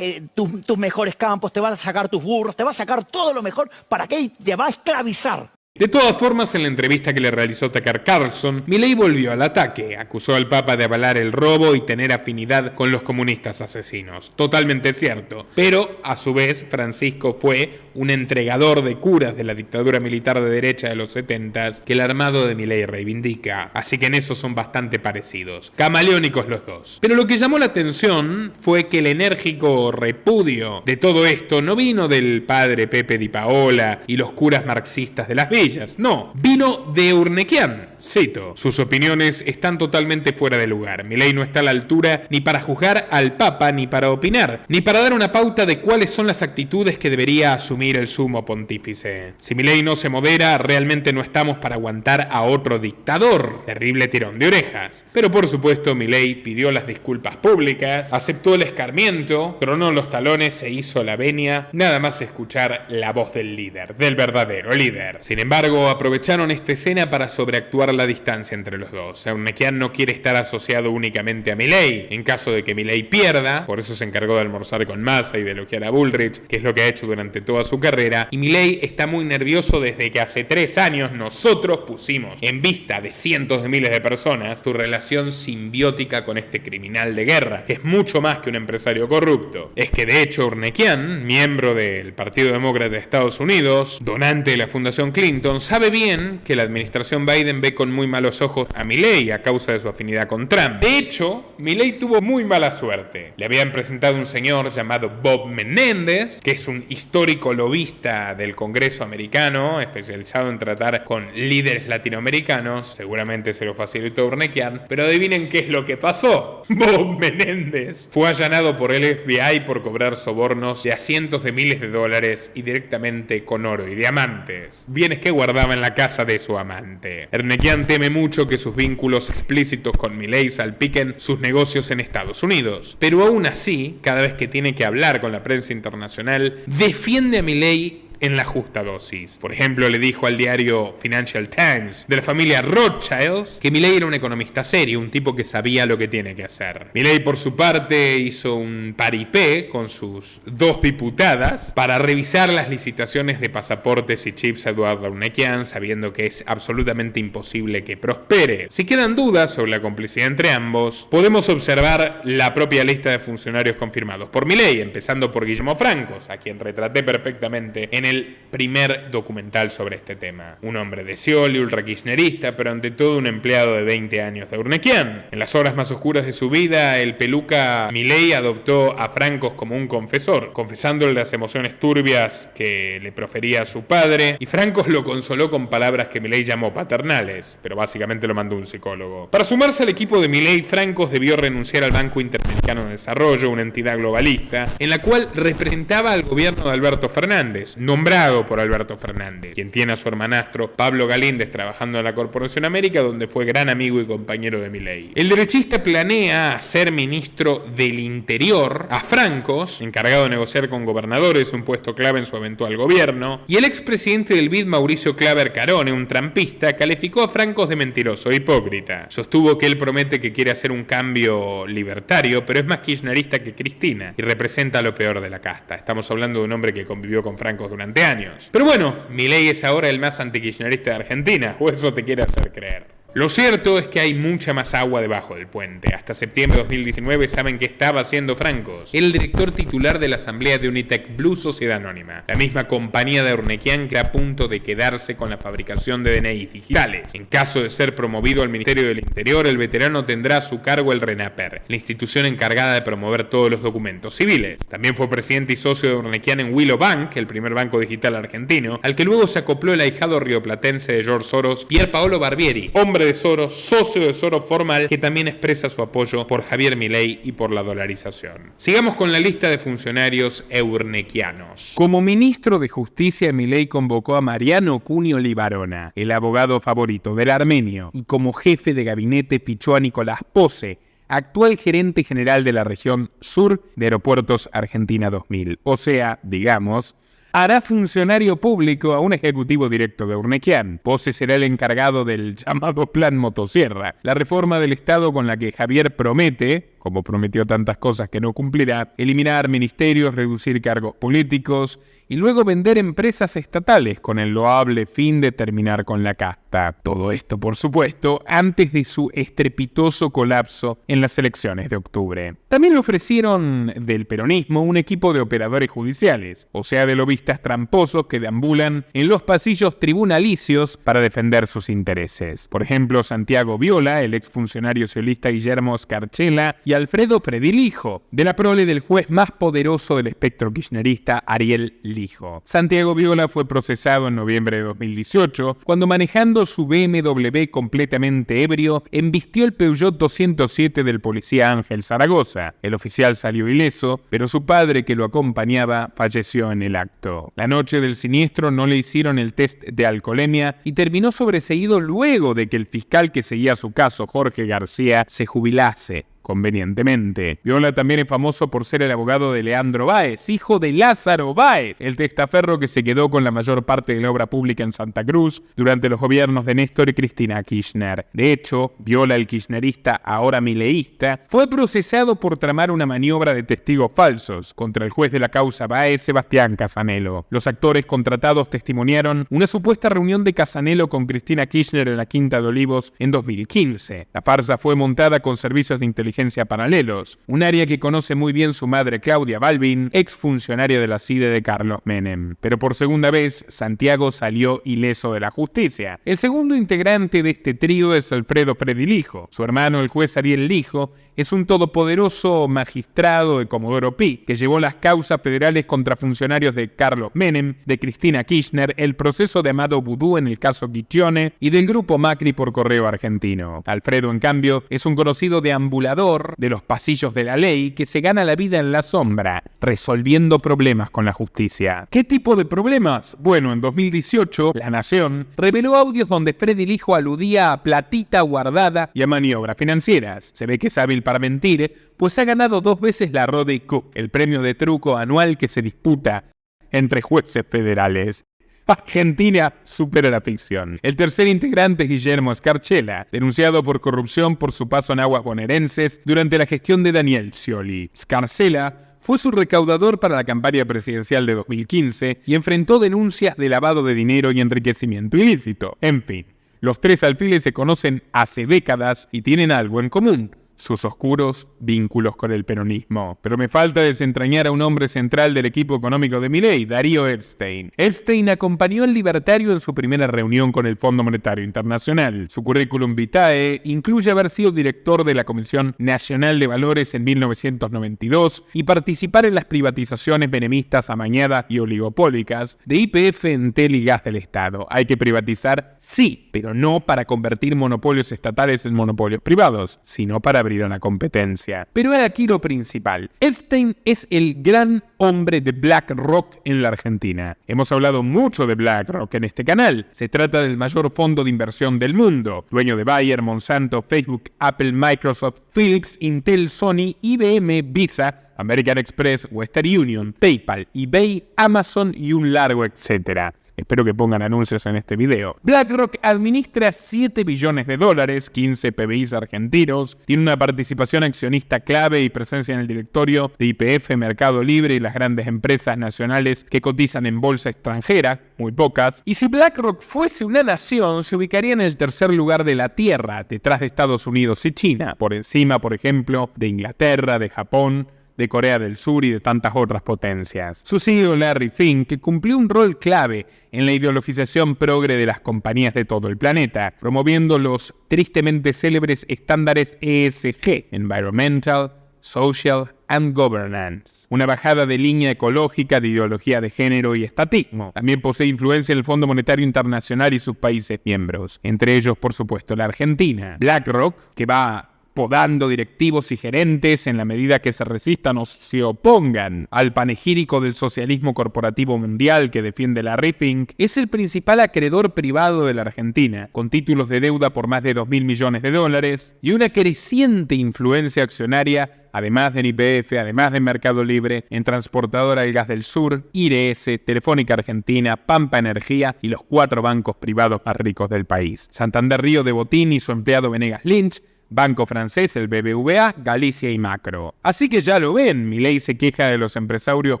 tus mejores campos, te va a sacar tus burros, te va a sacar todo lo mejor. ¿Para qué? Te va a esclavizar. De todas formas, en la entrevista que le realizó Tucker Carlson, Milei volvió al ataque, acusó al Papa de avalar el robo y tener afinidad con los comunistas asesinos. Totalmente cierto, pero a su vez Francisco fue un entregador de curas de la dictadura militar de derecha de los 70s que el armado de Milei reivindica, así que en eso son bastante parecidos, camaleónicos los dos. Pero lo que llamó la atención fue que el enérgico repudio de todo esto no vino del padre Pepe Di Paola y los curas marxistas de las villas. No, vino de Eurnequian. Cito, sus opiniones están totalmente fuera de lugar. Milei no está a la altura ni para juzgar al Papa, ni para opinar, ni para dar una pauta de cuáles son las actitudes que debería asumir el sumo pontífice. Si Milei no se modera, realmente no estamos para aguantar a otro dictador. Terrible tirón de orejas. Pero por supuesto, Milei pidió las disculpas públicas, aceptó el escarmiento, tronó los talones, se hizo la venia, nada más escuchar la voz del líder, del verdadero líder. Sin embargo, aprovecharon esta escena para sobreactuar la distancia entre los dos. Eurnequian no quiere estar asociado únicamente a Milei. En caso de que Milei pierda, por eso se encargó de almorzar con Massa y de elogiar a Bullrich, que es lo que ha hecho durante toda su carrera, y Milei está muy nervioso desde que hace 3 años nosotros pusimos en vista de cientos de miles de personas su relación simbiótica con este criminal de guerra, que es mucho más que un empresario corrupto. Es que de hecho Eurnequian, miembro del Partido Demócrata de Estados Unidos, donante de la Fundación Clinton, sabe bien que la administración Biden ve con muy malos ojos a Milei a causa de su afinidad con Trump. De hecho, Milei tuvo muy mala suerte. Le habían presentado un señor llamado Bob Menéndez, que es un histórico lobista del Congreso americano, especializado en tratar con líderes latinoamericanos. Seguramente se lo facilitó Eurnequian, pero adivinen qué es lo que pasó. Bob Menéndez fue allanado por el FBI por cobrar sobornos de a cientos de miles de dólares y directamente con oro y diamantes. Bienes que guardaba en la casa de su amante. Eurnequian teme mucho que sus vínculos explícitos con Milei salpiquen sus negocios en Estados Unidos. Pero aún así, cada vez que tiene que hablar con la prensa internacional, defiende a Milei en la justa dosis. Por ejemplo, le dijo al diario Financial Times de la familia Rothschild que Milei era un economista serio, un tipo que sabía lo que tiene que hacer. Milei, por su parte, hizo un paripé con sus 2 diputadas para revisar las licitaciones de pasaportes y chips a Eduardo Eurnequian, sabiendo que es absolutamente imposible que prospere. Si quedan dudas sobre la complicidad entre ambos, podemos observar la propia lista de funcionarios confirmados por Milei, empezando por Guillermo Francos, a quien retraté perfectamente en el primer documental sobre este tema. Un hombre de Scioli, ultra-kirchnerista, pero ante todo un empleado de 20 años de Eurnequian. En las horas más oscuras de su vida, el peluca Milei adoptó a Francos como un confesor, confesándole las emociones turbias que le profería a su padre, y Francos lo consoló con palabras que Milei llamó paternales, pero básicamente lo mandó un psicólogo. Para sumarse al equipo de Milei, Francos debió renunciar al Banco Interamericano de Desarrollo, una entidad globalista, en la cual representaba al gobierno de Alberto Fernández, nombrado por Alberto Fernández, quien tiene a su hermanastro Pablo Galíndez trabajando en la Corporación América, donde fue gran amigo y compañero de Milei. El derechista planea ser ministro del Interior a Francos, encargado de negociar con gobernadores, un puesto clave en su eventual gobierno, y el expresidente del BID, Mauricio Claver Carone, un trampista, calificó a Francos de mentiroso e hipócrita. Sostuvo que él promete que quiere hacer un cambio libertario, pero es más kirchnerista que Cristina y representa lo peor de la casta. Estamos hablando de un hombre que convivió con Francos durante durante años. Pero bueno, Milei es ahora el más antikirchnerista de Argentina, o eso te quiere hacer creer. Lo cierto es que hay mucha más agua debajo del puente. Hasta septiembre de 2019 saben que estaba haciendo Francos, el director titular de la asamblea de Unitec Blue Sociedad Anónima, la misma compañía de Urnequian que está a punto de quedarse con la fabricación de DNI digitales. En caso de ser promovido al Ministerio del Interior, el veterano tendrá a su cargo el RENAPER, la institución encargada de promover todos los documentos civiles. También fue presidente y socio de Urnequian en Willow Bank, el primer banco digital argentino, al que luego se acopló el ahijado rioplatense de George Soros, Pier Paolo Barbieri, hombre de Soros, socio de Soros formal, que también expresa su apoyo por Javier Milei y por la dolarización. Sigamos con la lista de funcionarios eurnequianos. Como ministro de Justicia, Milei convocó a Mariano Cunio Libarona, el abogado favorito del armenio, y como jefe de gabinete fichó a Nicolás Pose, actual gerente general de la región sur de Aeropuertos Argentina 2000. O sea, digamos, hará funcionario público a un ejecutivo directo de Urnequian. Pose será el encargado del llamado Plan Motosierra, la reforma del Estado con la que Javier promete, como prometió tantas cosas que no cumplirá, eliminar ministerios, reducir cargos políticos y luego vender empresas estatales con el loable fin de terminar con la casta. Todo esto, por supuesto, antes de su estrepitoso colapso en las elecciones de octubre. También le ofrecieron del peronismo un equipo de operadores judiciales, o sea, de lobistas tramposos que deambulan en los pasillos tribunalicios para defender sus intereses. Por ejemplo, Santiago Viola, el exfuncionario socialista Guillermo Scarchella y Alfredo Predilijo, de la prole del juez más poderoso del espectro kirchnerista, Ariel Lijo. Santiago Viola fue procesado en noviembre de 2018, cuando manejando su BMW completamente ebrio, embistió el Peugeot 207 del policía Ángel Zaragoza. El oficial salió ileso, pero su padre, que lo acompañaba, falleció en el acto. La noche del siniestro no le hicieron el test de alcoholemia y terminó sobreseído luego de que el fiscal que seguía su caso, Jorge García, se jubilase convenientemente. Viola también es famoso por ser el abogado de Leandro Báez, hijo de Lázaro Báez, el testaferro que se quedó con la mayor parte de la obra pública en Santa Cruz durante los gobiernos de Néstor y Cristina Kirchner. De hecho, Viola, el kirchnerista, ahora mileísta, fue procesado por tramar una maniobra de testigos falsos contra el juez de la causa Báez, Sebastián Casanelo. Los actores contratados testimoniaron una supuesta reunión de Casanelo con Cristina Kirchner en la Quinta de Olivos en 2015. La farsa fue montada con servicios de inteligencia paralelos, un área que conoce muy bien su madre Claudia Balbín, exfuncionaria de la CIDE de Carlos Menem. Pero por segunda vez, Santiago salió ileso de la justicia. El segundo integrante de este trío es Alfredo Predilijo. Su hermano, el juez Ariel Lijo, es un todopoderoso magistrado de Comodoro Pi, que llevó las causas federales contra funcionarios de Carlos Menem, de Cristina Kirchner, el proceso de Amado Vudú en el caso Guiccione y del grupo Macri por correo argentino. Alfredo, en cambio, es un conocido deambulador de los pasillos de la ley que se gana la vida en la sombra, resolviendo problemas con la justicia. ¿Qué tipo de problemas? Bueno, en 2018, La Nación reveló audios donde Predilijo aludía a platita guardada y a maniobras financieras. Se ve que es hábil para mentir, pues ha ganado 2 veces la Rode Cup, el premio de truco anual que se disputa entre jueces federales. Argentina supera la ficción. El tercer integrante es Guillermo Scarchella, denunciado por corrupción por su paso en aguas bonaerenses durante la gestión de Daniel Scioli. Scarchella fue su recaudador para la campaña presidencial de 2015 y enfrentó denuncias de lavado de dinero y enriquecimiento ilícito. En fin, los tres alfiles se conocen hace décadas y tienen algo en común: sus oscuros vínculos con el peronismo. Pero me falta desentrañar a un hombre central del equipo económico de Milei, Darío Epstein. Epstein acompañó al libertario en su primera reunión con el Fondo Monetario Internacional. Su currículum vitae incluye haber sido director de la Comisión Nacional de Valores en 1992 y participar en las privatizaciones menemistas amañadas y oligopólicas de YPF, Entel y Gas del Estado. Hay que privatizar, sí, pero no para convertir monopolios estatales en monopolios privados, sino para abrir a la competencia. Pero es aquí lo principal. Epstein es el gran hombre de BlackRock en la Argentina. Hemos hablado mucho de BlackRock en este canal. Se trata del mayor fondo de inversión del mundo, dueño de Bayer, Monsanto, Facebook, Apple, Microsoft, Philips, Intel, Sony, IBM, Visa, American Express, Western Union, PayPal, eBay, Amazon y un largo etcétera. Espero que pongan anuncios en este video. BlackRock administra $7 billones, 15 PBIs argentinos, tiene una participación accionista clave y presencia en el directorio de YPF, Mercado Libre y las grandes empresas nacionales que cotizan en bolsa extranjera, muy pocas. Y si BlackRock fuese una nación, se ubicaría en el tercer lugar de la Tierra, detrás de Estados Unidos y China, por encima, por ejemplo, de Inglaterra, de Japón, de Corea del Sur y de tantas otras potencias. Su CEO Larry Fink, que cumplió un rol clave en la ideologización progre de las compañías de todo el planeta, promoviendo los tristemente célebres estándares ESG, Environmental, Social and Governance, una bajada de línea ecológica de ideología de género y estatismo. También posee influencia en el Fondo Monetario Internacional y sus países miembros, entre ellos, por supuesto, la Argentina. BlackRock, que va podando directivos y gerentes en la medida que se resistan o se opongan al panegírico del socialismo corporativo mundial que defiende Larry Fink, es el principal acreedor privado de la Argentina, con títulos de deuda por más de $2.000 millones y una creciente influencia accionaria, además de YPF, además de Mercado Libre, en Transportadora del Gas del Sur, IRS, Telefónica Argentina, Pampa Energía y los 4 bancos privados más ricos del país: Santander Río de Botín y su empleado Venegas Lynch, Banco Francés, el BBVA, Galicia y Macro. Así que ya lo ven, Milei se queja de los empresarios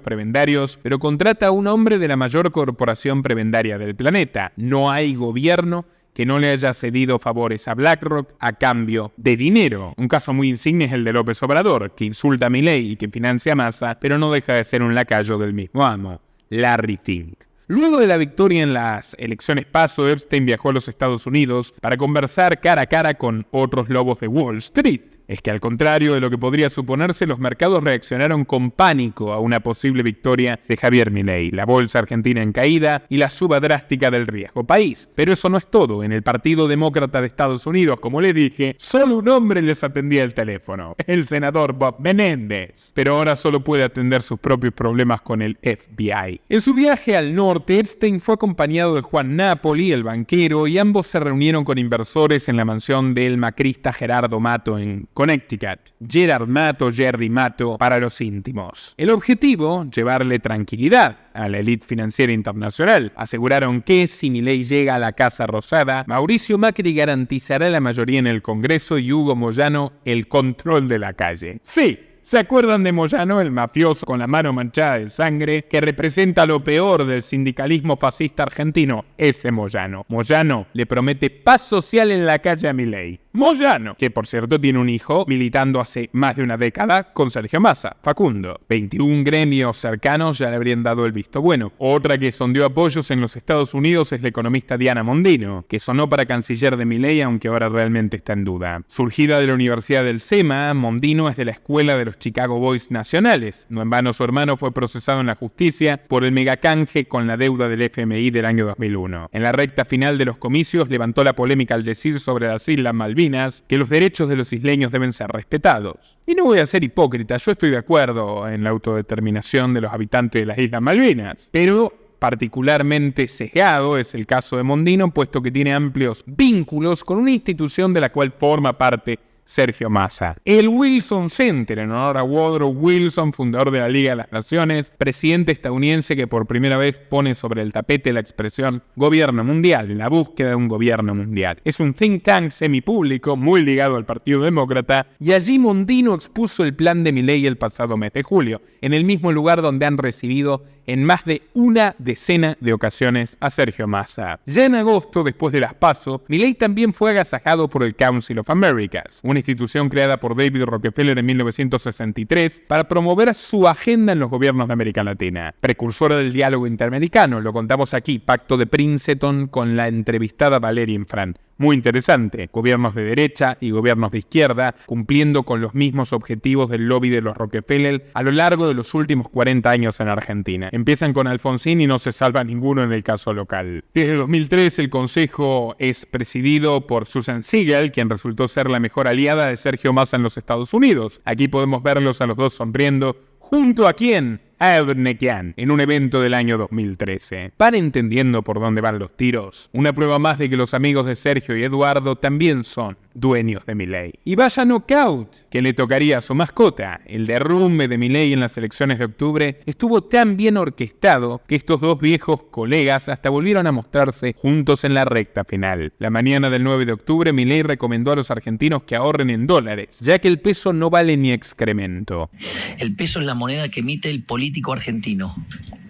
prebendarios, pero contrata a un hombre de la mayor corporación prebendaria del planeta. No hay gobierno que no le haya cedido favores a BlackRock a cambio de dinero. Un caso muy insigne es el de López Obrador, que insulta a Milei y que financia a Massa, pero no deja de ser un lacayo del mismo amo, Larry Fink. Luego de la victoria en las elecciones PASO, Epstein viajó a los Estados Unidos para conversar cara a cara con otros lobos de Wall Street. Es que al contrario de lo que podría suponerse, los mercados reaccionaron con pánico a una posible victoria de Javier Milei, la bolsa argentina en caída y la suba drástica del riesgo país. Pero eso no es todo. En el Partido Demócrata de Estados Unidos, como les dije, solo un hombre les atendía el teléfono, el senador Bob Menéndez. Pero ahora solo puede atender sus propios problemas con el FBI. En su viaje al norte, Epstein fue acompañado de Juan Napoli, el banquero, y ambos se reunieron con inversores en la mansión del macrista Gerardo Mato en Connecticut. Gerard Mato, Jerry Mato, para los íntimos. El objetivo, llevarle tranquilidad a la élite financiera internacional. Aseguraron que, si Milei llega a la Casa Rosada, Mauricio Macri garantizará la mayoría en el Congreso y Hugo Moyano el control de la calle. Sí. ¿Se acuerdan de Moyano, el mafioso con la mano manchada de sangre, que representa lo peor del sindicalismo fascista argentino? Ese Moyano. Moyano le promete paz social en la calle a Milei. Moyano, que por cierto tiene un hijo militando hace más de una década con Sergio Massa, Facundo. 21 gremios cercanos ya le habrían dado el visto bueno. Otra que sondeó apoyos en los Estados Unidos es la economista Diana Mondino, que sonó para canciller de Milei, aunque ahora realmente está en duda. Surgida de la Universidad del SEMA, Mondino es de la escuela de los Chicago Boys nacionales. No en vano su hermano fue procesado en la justicia por el megacanje con la deuda del FMI del año 2001. En la recta final de los comicios levantó la polémica al decir sobre las Islas Malvinas que los derechos de los isleños deben ser respetados. Y no voy a ser hipócrita, yo estoy de acuerdo en la autodeterminación de los habitantes de las Islas Malvinas, pero particularmente sesgado es el caso de Mondino, puesto que tiene amplios vínculos con una institución de la cual forma parte Sergio Massa. El Wilson Center, en honor a Woodrow Wilson, fundador de la Liga de las Naciones, presidente estadounidense que por primera vez pone sobre el tapete la expresión gobierno mundial, en la búsqueda de un gobierno mundial. Es un think tank semipúblico muy ligado al Partido Demócrata, y allí Mondino expuso el plan de Milei el pasado mes de julio, en el mismo lugar donde han recibido en más de una decena de ocasiones a Sergio Massa. Ya en agosto, después de las PASO, Milei también fue agasajado por el Council of Americas, una institución creada por David Rockefeller en 1963 para promover su agenda en los gobiernos de América Latina. Precursora del diálogo interamericano, lo contamos aquí, Pacto de Princeton con la entrevistada Valeria Infran. Muy interesante, gobiernos de derecha y gobiernos de izquierda cumpliendo con los mismos objetivos del lobby de los Rockefeller a lo largo de los últimos 40 años en Argentina. Empiezan con Alfonsín y no se salva ninguno en el caso local. Desde 2003 el consejo es presidido por Susan Siegel, quien resultó ser la mejor aliada de Sergio Massa en los Estados Unidos. Aquí podemos verlos a los dos sonriendo. ¿Junto a quién? A Ebnequian, en un evento del año 2013. ¿Van entendiendo por dónde van los tiros? Una prueba más de que los amigos de Sergio y Eduardo también son dueños de Milei. Y vaya knockout que le tocaría a su mascota. El derrumbe de Milei en las elecciones de octubre estuvo tan bien orquestado que estos dos viejos colegas hasta volvieron a mostrarse juntos en la recta final. La mañana del 9 de octubre, Milei recomendó a los argentinos que ahorren en dólares, ya que el peso no vale ni excremento. El peso es la moneda que emite el político argentino.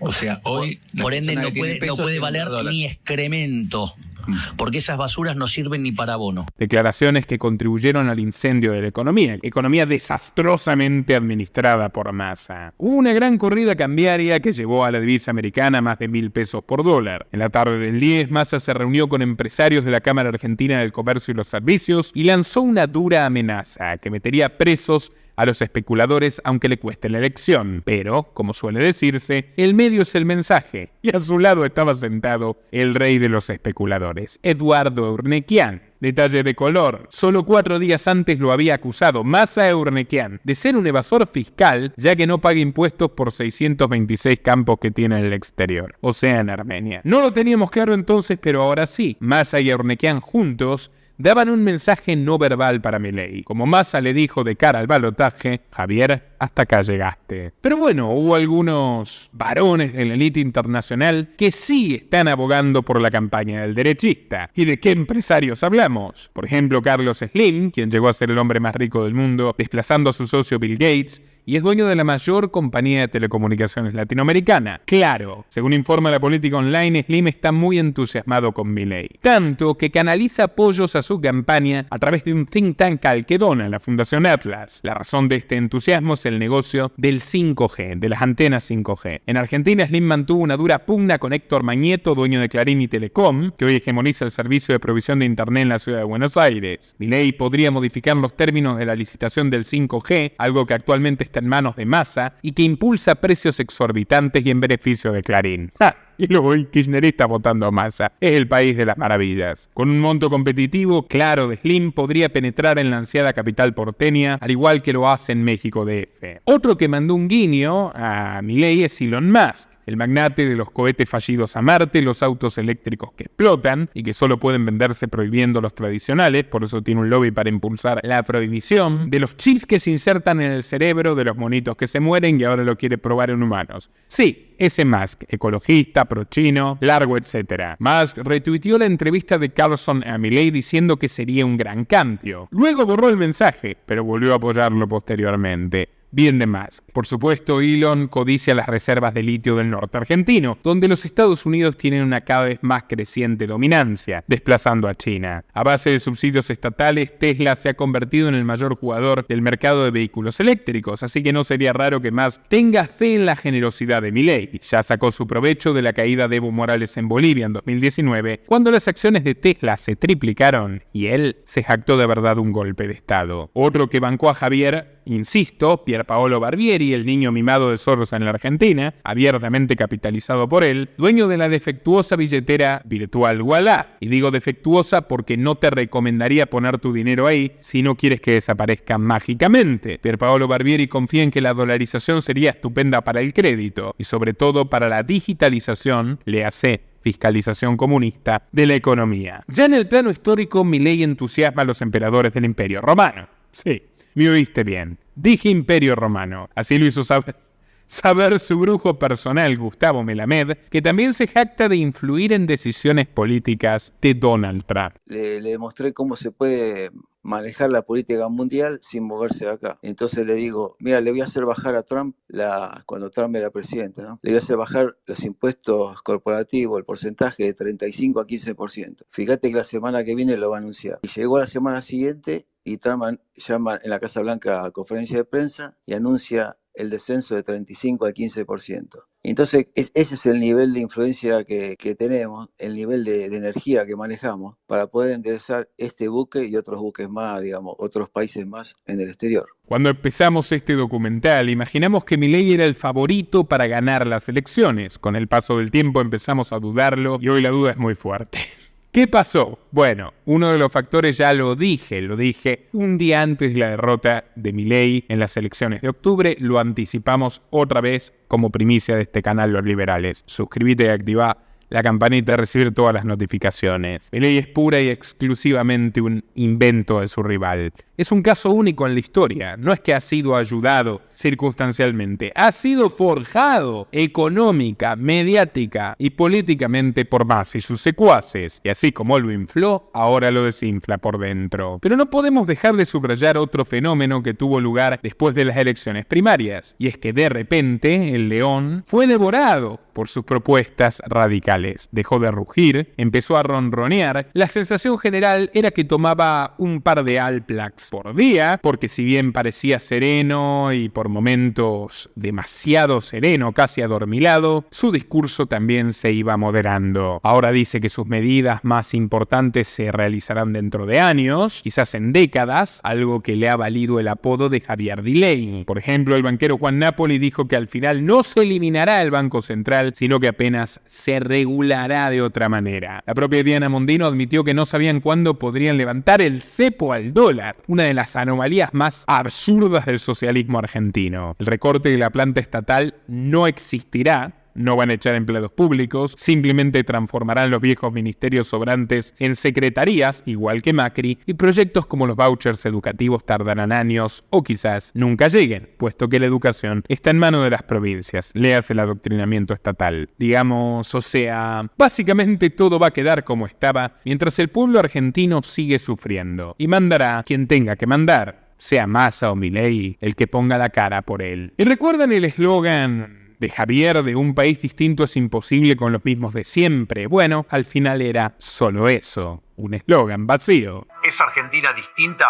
O sea, hoy... Por ende, no puede valer ni excremento. Porque esas basuras no sirven ni para abono. Declaraciones que contribuyeron al incendio de la economía desastrosamente administrada por Massa. Hubo una gran corrida cambiaria que llevó a la divisa americana más de 1.000 pesos por dólar. En la tarde del 10, Massa se reunió con empresarios de la Cámara Argentina del Comercio y los Servicios y lanzó una dura amenaza que metería presos a los especuladores aunque le cueste la elección. Pero, como suele decirse, el medio es el mensaje, y a su lado estaba sentado el rey de los especuladores, Eduardo Urnequian. Detalle de color, solo 4 días antes lo había acusado Massa Urnequian de ser un evasor fiscal, ya que no paga impuestos por 626 campos que tiene en el exterior, o sea, en Armenia. No lo teníamos claro entonces, pero ahora sí. Massa y Urnequian juntos daban un mensaje no verbal para Milei. Como Massa le dijo de cara al balotaje: Javier, hasta acá llegaste. Pero bueno, hubo algunos varones de la élite internacional que sí están abogando por la campaña del derechista. ¿Y de qué empresarios hablamos? Por ejemplo, Carlos Slim, quien llegó a ser el hombre más rico del mundo, desplazando a su socio Bill Gates, y es dueño de la mayor compañía de telecomunicaciones latinoamericana. Claro, según informa la Política Online, Slim está muy entusiasmado con Milei. Tanto que canaliza apoyos a su campaña a través de un think tank al que dona la Fundación Atlas. La razón de este entusiasmo es el negocio del 5G, de las antenas 5G. En Argentina, Slim mantuvo una dura pugna con Héctor Magneto, dueño de Clarín y Telecom, que hoy hegemoniza el servicio de provisión de Internet en la ciudad de Buenos Aires. Milei podría modificar los términos de la licitación del 5G, algo que actualmente está en manos de Massa y que impulsa precios exorbitantes y en beneficio de Clarín. Y luego el kirchnerista votando a Massa. Es el país de las maravillas. Con un monto competitivo claro de Slim, podría penetrar en la ansiada capital porteña, al igual que lo hace en México DF. Otro que mandó un guiño a Milei es Elon Musk, el magnate de los cohetes fallidos a Marte, los autos eléctricos que explotan y que solo pueden venderse prohibiendo los tradicionales, por eso tiene un lobby para impulsar la prohibición, de los chips que se insertan en el cerebro de los monitos que se mueren y ahora lo quiere probar en humanos. Sí, ese Musk, ecologista, pro-chino, largo, etc. Musk retuiteó la entrevista de Carlson a Milei diciendo que sería un gran cambio. Luego borró el mensaje, pero volvió a apoyarlo posteriormente. Bien de Musk. Por supuesto, Elon codicia las reservas de litio del norte argentino, donde los Estados Unidos tienen una cada vez más creciente dominancia, desplazando a China. A base de subsidios estatales, Tesla se ha convertido en el mayor jugador del mercado de vehículos eléctricos, así que no sería raro que Musk tenga fe en la generosidad de Milei. Ya sacó su provecho de la caída de Evo Morales en Bolivia en 2019, cuando las acciones de Tesla se triplicaron y él se jactó de verdad un golpe de estado. Otro que bancó a Javier, insisto, Pierpaolo Barbieri, el niño mimado de Soros en la Argentina, abiertamente capitalizado por él, dueño de la defectuosa billetera virtual Ualá. Y digo defectuosa porque no te recomendaría poner tu dinero ahí si no quieres que desaparezca mágicamente. Pierpaolo Barbieri confía en que la dolarización sería estupenda para el crédito y sobre todo para la digitalización, léase fiscalización comunista, de la economía. Ya en el plano histórico, Milei entusiasma a los emperadores del Imperio Romano. Sí, me oíste bien. Dije Imperio Romano. Así lo hizo saber su brujo personal, Gustavo Melamed, que también se jacta de influir en decisiones políticas de Donald Trump. Le demostré cómo se puede manejar la política mundial sin moverse de acá. Entonces le digo, mira, le voy a hacer bajar a Trump, cuando Trump era presidente, ¿no? Le voy a hacer bajar los impuestos corporativos, el porcentaje de 35 a 15%. Fíjate que la semana que viene lo va a anunciar. Y llegó la semana siguiente y Trump llama en la Casa Blanca a conferencia de prensa y anuncia el descenso de 35 al 15%. Entonces, ese es el nivel de influencia que tenemos, el nivel de energía que manejamos para poder enderezar este buque y otros buques más, digamos, otros países más en el exterior. Cuando empezamos este documental, imaginamos que Milei era el favorito para ganar las elecciones. Con el paso del tiempo empezamos a dudarlo y hoy la duda es muy fuerte. ¿Qué pasó? Bueno, uno de los factores ya lo dije un día antes de la derrota de Milei en las elecciones de octubre, lo anticipamos otra vez como primicia de este canal Los Liberales. Suscríbete y activa la campanita de recibir todas las notificaciones. Milei es pura y exclusivamente un invento de su rival. Es un caso único en la historia. No es que ha sido ayudado circunstancialmente, ha sido forjado económica, mediática y políticamente por Massa y sus secuaces. Y así como lo infló, ahora lo desinfla por dentro. Pero no podemos dejar de subrayar otro fenómeno que tuvo lugar después de las elecciones primarias. Y es que de repente el león fue devorado por sus propuestas radicales. Dejó de rugir, empezó a ronronear. La sensación general era que tomaba un par de Alplax por día, porque si bien parecía sereno y por momentos demasiado sereno, casi adormilado, su discurso también se iba moderando. Ahora dice que sus medidas más importantes se realizarán dentro de años, quizás en décadas, algo que le ha valido el apodo de Javier Milei. Por ejemplo, el banquero Juan Napoli dijo que al final no se eliminará el Banco Central, sino que apenas se regulará de otra manera. La propia Diana Mondino admitió que no sabían cuándo podrían levantar el cepo al dólar, una de las anomalías más absurdas del socialismo argentino. El recorte de la planta estatal no existirá. No van a echar empleados públicos, simplemente transformarán los viejos ministerios sobrantes en secretarías, igual que Macri, y proyectos como los vouchers educativos tardarán años o quizás nunca lleguen, puesto que la educación está en manos de las provincias, léase el adoctrinamiento estatal. Digamos, o sea, básicamente todo va a quedar como estaba, mientras el pueblo argentino sigue sufriendo, y mandará quien tenga que mandar, sea Massa o Milei, el que ponga la cara por él. ¿Y recuerdan el eslogan de Javier de un país distinto es imposible con los mismos de siempre? Bueno, al final era solo eso, un eslogan vacío. ¿Es Argentina distinta?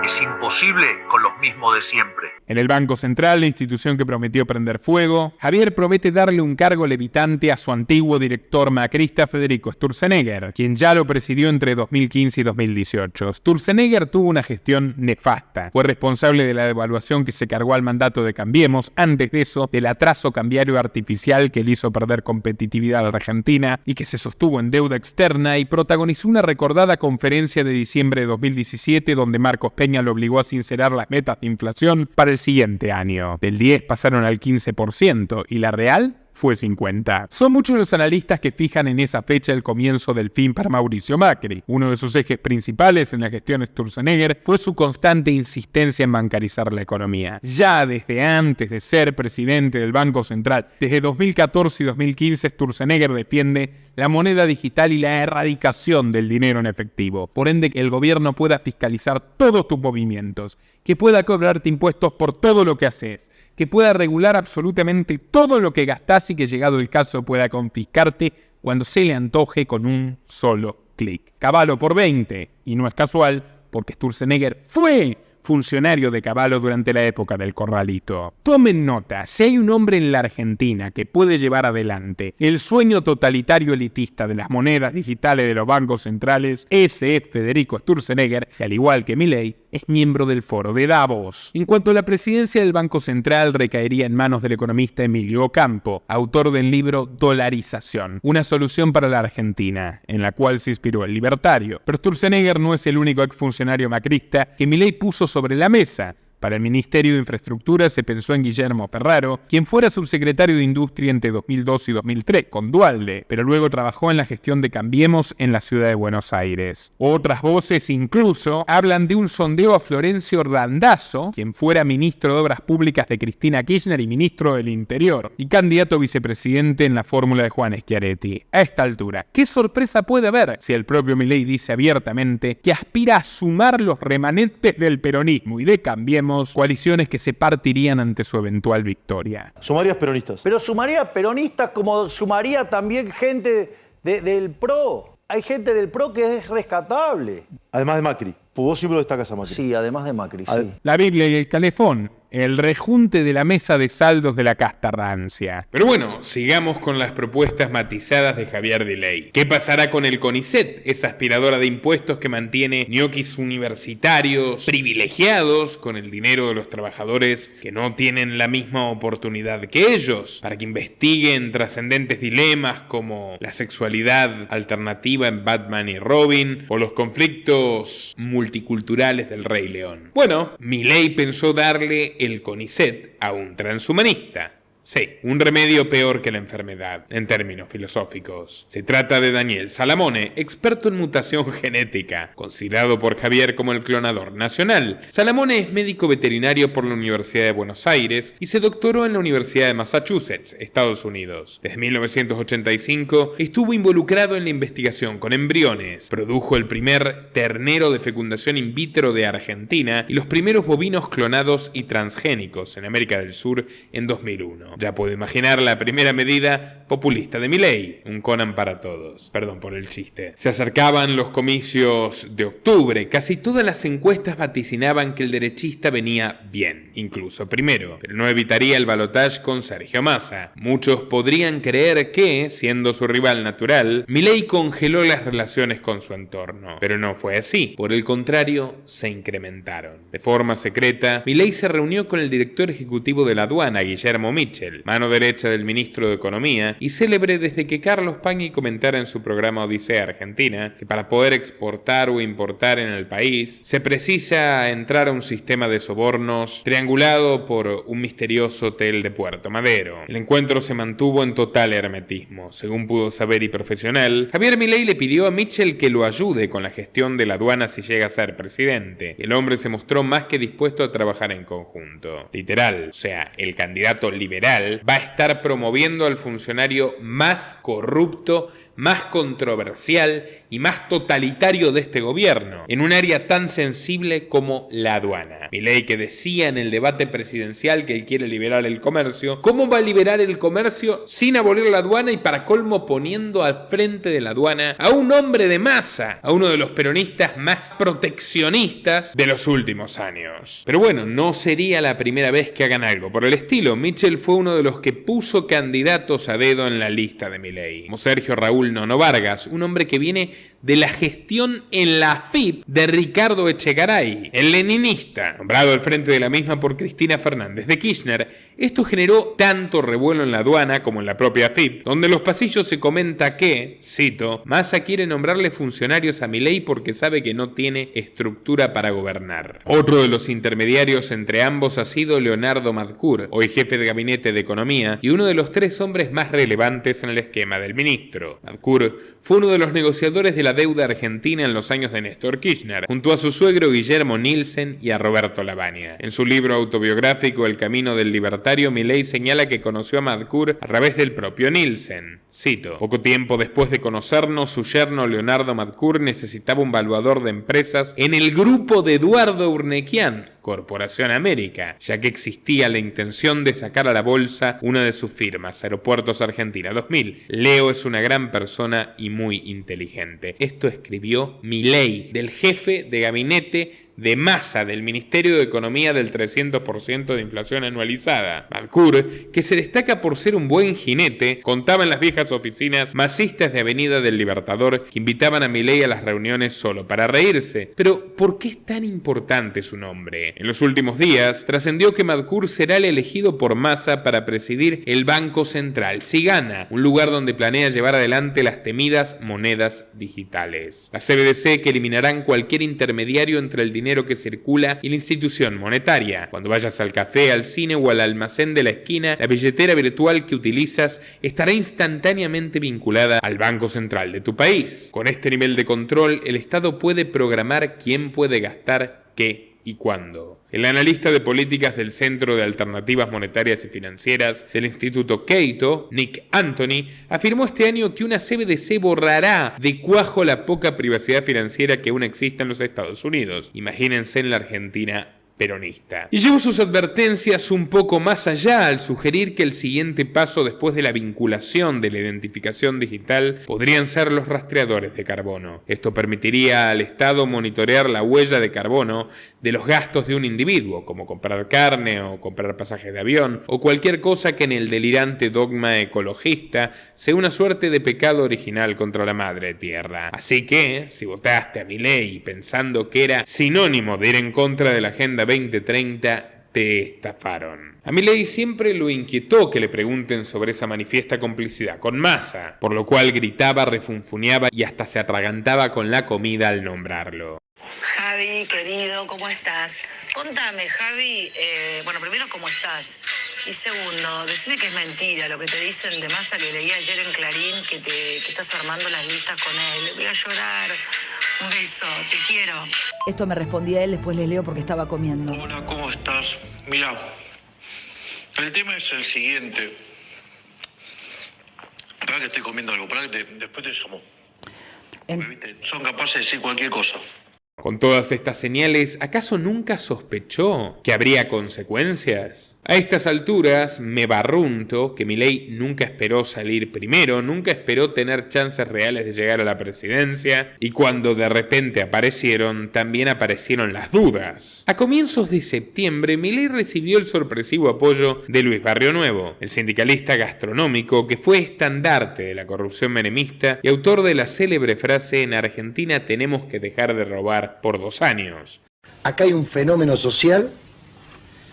Es imposible con los mismos de siempre. En el Banco Central, la institución que prometió prender fuego, Javier promete darle un cargo levitante a su antiguo director macrista Federico Sturzenegger, quien ya lo presidió entre 2015 y 2018. Sturzenegger tuvo una gestión nefasta. Fue responsable de la devaluación que se cargó al mandato de Cambiemos, antes de eso, del atraso cambiario artificial que le hizo perder competitividad a la Argentina y que se sostuvo en deuda externa, y protagonizó una recordada conferencia de diciembre de 2017 donde Marcos Peña lo obligó a sincerar las metas de inflación para el siguiente año. Del 10 pasaron al 15% y la real fue 50. Son muchos los analistas que fijan en esa fecha el comienzo del fin para Mauricio Macri. Uno de sus ejes principales en la gestión Sturzenegger fue su constante insistencia en bancarizar la economía. Ya desde antes de ser presidente del Banco Central, desde 2014 y 2015, Sturzenegger defiende la moneda digital y la erradicación del dinero en efectivo. Por ende, que el gobierno pueda fiscalizar todos tus movimientos, que pueda cobrarte impuestos por todo lo que haces, que pueda regular absolutamente todo lo que gastás y que, llegado el caso, pueda confiscarte cuando se le antoje con un solo clic. Cavallo por 20, y no es casual, porque Sturzenegger fue funcionario de Cavallo durante la época del Corralito. Tomen nota, si hay un hombre en la Argentina que puede llevar adelante el sueño totalitario elitista de las monedas digitales de los bancos centrales, ese es Federico Sturzenegger, que al igual que Milei, es miembro del Foro de Davos. En cuanto a la presidencia del Banco Central, recaería en manos del economista Emilio Ocampo, autor del libro Dolarización, una solución para la Argentina, en la cual se inspiró el libertario. Pero Sturzenegger no es el único exfuncionario macrista que Milei puso sobre la mesa. Para el Ministerio de Infraestructura se pensó en Guillermo Ferraro, quien fuera subsecretario de Industria entre 2002 y 2003, con Duhalde, pero luego trabajó en la gestión de Cambiemos en la ciudad de Buenos Aires. Otras voces incluso hablan de un sondeo a Florencio Randazzo, quien fuera ministro de Obras Públicas de Cristina Kirchner y ministro del Interior, y candidato a vicepresidente en la fórmula de Juan Schiaretti. A esta altura, ¿qué sorpresa puede haber si el propio Milei dice abiertamente que aspira a sumar los remanentes del peronismo y de Cambiemos, coaliciones que se partirían ante su eventual victoria? Sumarías peronistas. Pero sumaría peronistas como sumaría también gente del PRO. Hay gente del PRO que es rescatable. Además de Macri. Vos siempre lo destacas a Macri. Sí, además de Macri, sí. La Biblia y el calefón. El rejunte de la mesa de saldos de la casta rancia. Pero bueno, sigamos con las propuestas matizadas de Javier Milei. ¿Qué pasará con el CONICET, esa aspiradora de impuestos que mantiene ñoquis universitarios privilegiados con el dinero de los trabajadores que no tienen la misma oportunidad que ellos, para que investiguen trascendentes dilemas como la sexualidad alternativa en Batman y Robin o los conflictos multiculturales del Rey León? Bueno, Milei pensó darle el CONICET a un transhumanista. Sí, un remedio peor que la enfermedad, en términos filosóficos. Se trata de Daniel Salamone, experto en mutación genética, considerado por Javier como el clonador nacional. Salamone es médico veterinario por la Universidad de Buenos Aires y se doctoró en la Universidad de Massachusetts, Estados Unidos. Desde 1985 estuvo involucrado en la investigación con embriones, produjo el primer ternero de fecundación in vitro de Argentina y los primeros bovinos clonados y transgénicos en América del Sur en 2001. Ya puedo imaginar la primera medida populista de Milei, un Conan para todos. Perdón por el chiste. Se acercaban los comicios de octubre, casi todas las encuestas vaticinaban que el derechista venía bien, incluso primero, pero no evitaría el balotaje con Sergio Massa. Muchos podrían creer que, siendo su rival natural, Milei congeló las relaciones con su entorno, pero no fue así. Por el contrario, se incrementaron. De forma secreta, Milei se reunió con el director ejecutivo de la aduana, Guillermo Mitchell, mano derecha del ministro de Economía y célebre desde que Carlos Pagni comentara en su programa Odisea Argentina que para poder exportar o importar en el país se precisa entrar a un sistema de sobornos triangulado por un misterioso hotel de Puerto Madero. El encuentro se mantuvo en total hermetismo. Según pudo saber y profesional, Javier Milei le pidió a Mitchell que lo ayude con la gestión de la aduana si llega a ser presidente. El hombre se mostró más que dispuesto a trabajar en conjunto. Literal, o sea, el candidato liberal va a estar promoviendo al funcionario más corrupto, más controversial y más totalitario de este gobierno, en un área tan sensible como la aduana. Milei, que decía en el debate presidencial que él quiere liberar el comercio, ¿cómo va a liberar el comercio sin abolir la aduana y para colmo poniendo al frente de la aduana a un hombre de Massa, a uno de los peronistas más proteccionistas de los últimos años? Pero bueno, no sería la primera vez que hagan algo por el estilo. Mitchell fue uno de los que puso candidatos a dedo en la lista de Milei, como Sergio Raúl Nono Vargas, un hombre que viene de la gestión en la AFIP de Ricardo Echegaray, el leninista, nombrado al frente de la misma por Cristina Fernández de Kirchner. Esto generó tanto revuelo en la aduana como en la propia AFIP, donde en los pasillos se comenta que, cito, Massa quiere nombrarle funcionarios a Milei porque sabe que no tiene estructura para gobernar. Otro de los intermediarios entre ambos ha sido Leonardo Madcur, hoy jefe de gabinete de Economía y uno de los 3 hombres más relevantes en el esquema del ministro. Madcur fue uno de los negociadores de la deuda argentina en los años de Néstor Kirchner, junto a su suegro Guillermo Nielsen y a Roberto Lavagna. En su libro autobiográfico El camino del libertario, Milei señala que conoció a Madcur a través del propio Nielsen. Cito, poco tiempo después de conocernos, su yerno Leonardo Madcur necesitaba un valuador de empresas en el grupo de Eduardo Urnequian, Corporación América, ya que existía la intención de sacar a la bolsa una de sus firmas, Aeropuertos Argentina 2000. Leo es una gran persona y muy inteligente. Esto escribió Milei, del jefe de gabinete de Massa, del Ministerio de Economía del 300% de inflación anualizada. Madcur, que se destaca por ser un buen jinete, contaba en las viejas oficinas masistas de Avenida del Libertador que invitaban a Milei a las reuniones solo para reírse. Pero, ¿por qué es tan importante su nombre? En los últimos días, trascendió que Madcur será el elegido por Massa para presidir el Banco Central, si gana, un lugar donde planea llevar adelante las temidas monedas digitales. La CBDC, que eliminarán cualquier intermediario entre el dinero que circula y la institución monetaria. Cuando vayas al café, al cine o al almacén de la esquina, la billetera virtual que utilizas estará instantáneamente vinculada al Banco Central de tu país. Con este nivel de control, el Estado puede programar quién puede gastar qué y cuándo. El analista de políticas del Centro de Alternativas Monetarias y Financieras del Instituto Cato, Nick Anthony, afirmó este año que una CBDC borrará de cuajo la poca privacidad financiera que aún existe en los Estados Unidos. Imagínense en la Argentina peronista. Y llevó sus advertencias un poco más allá al sugerir que el siguiente paso después de la vinculación de la identificación digital podrían ser los rastreadores de carbono. Esto permitiría al Estado monitorear la huella de carbono de los gastos de un individuo, como comprar carne o comprar pasajes de avión o cualquier cosa que en el delirante dogma ecologista sea una suerte de pecado original contra la madre tierra. Así que, si votaste a Milei pensando que era sinónimo de ir en contra de la Agenda 2030, te estafaron. A Milei siempre lo inquietó que le pregunten sobre esa manifiesta complicidad con Massa, por lo cual gritaba, refunfuñaba y hasta se atragantaba con la comida al nombrarlo. Javi, querido, ¿cómo estás? Contame, Javi, bueno, primero, ¿cómo estás? Y segundo, decime que es mentira lo que te dicen de Massa, que leí ayer en Clarín, que estás armando las listas con él. Voy a llorar. Un beso, te quiero. Esto me respondía él, después les leo porque estaba comiendo. Hola, ¿cómo estás? Mira, el tema es el siguiente. Pará que estoy comiendo algo, pará que después te llamo. Son capaces de decir cualquier cosa. Con todas estas señales, ¿acaso nunca sospechó que habría consecuencias? A estas alturas me barrunto que Milei nunca esperó salir primero, nunca esperó tener chances reales de llegar a la presidencia, y cuando de repente aparecieron, también aparecieron las dudas. A comienzos de septiembre, Milei recibió el sorpresivo apoyo de Luis Barrionuevo, el sindicalista gastronómico que fue estandarte de la corrupción menemista y autor de la célebre frase: en Argentina tenemos que dejar de robar por 2 años. Acá hay un fenómeno social.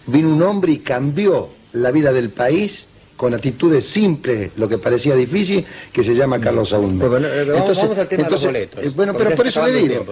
Vino un hombre y cambió la vida del país con actitudes simples, lo que parecía difícil, que se llama Carlos Saúl. Bueno, vamos al tema de los boletos. Bueno, pero por eso le digo.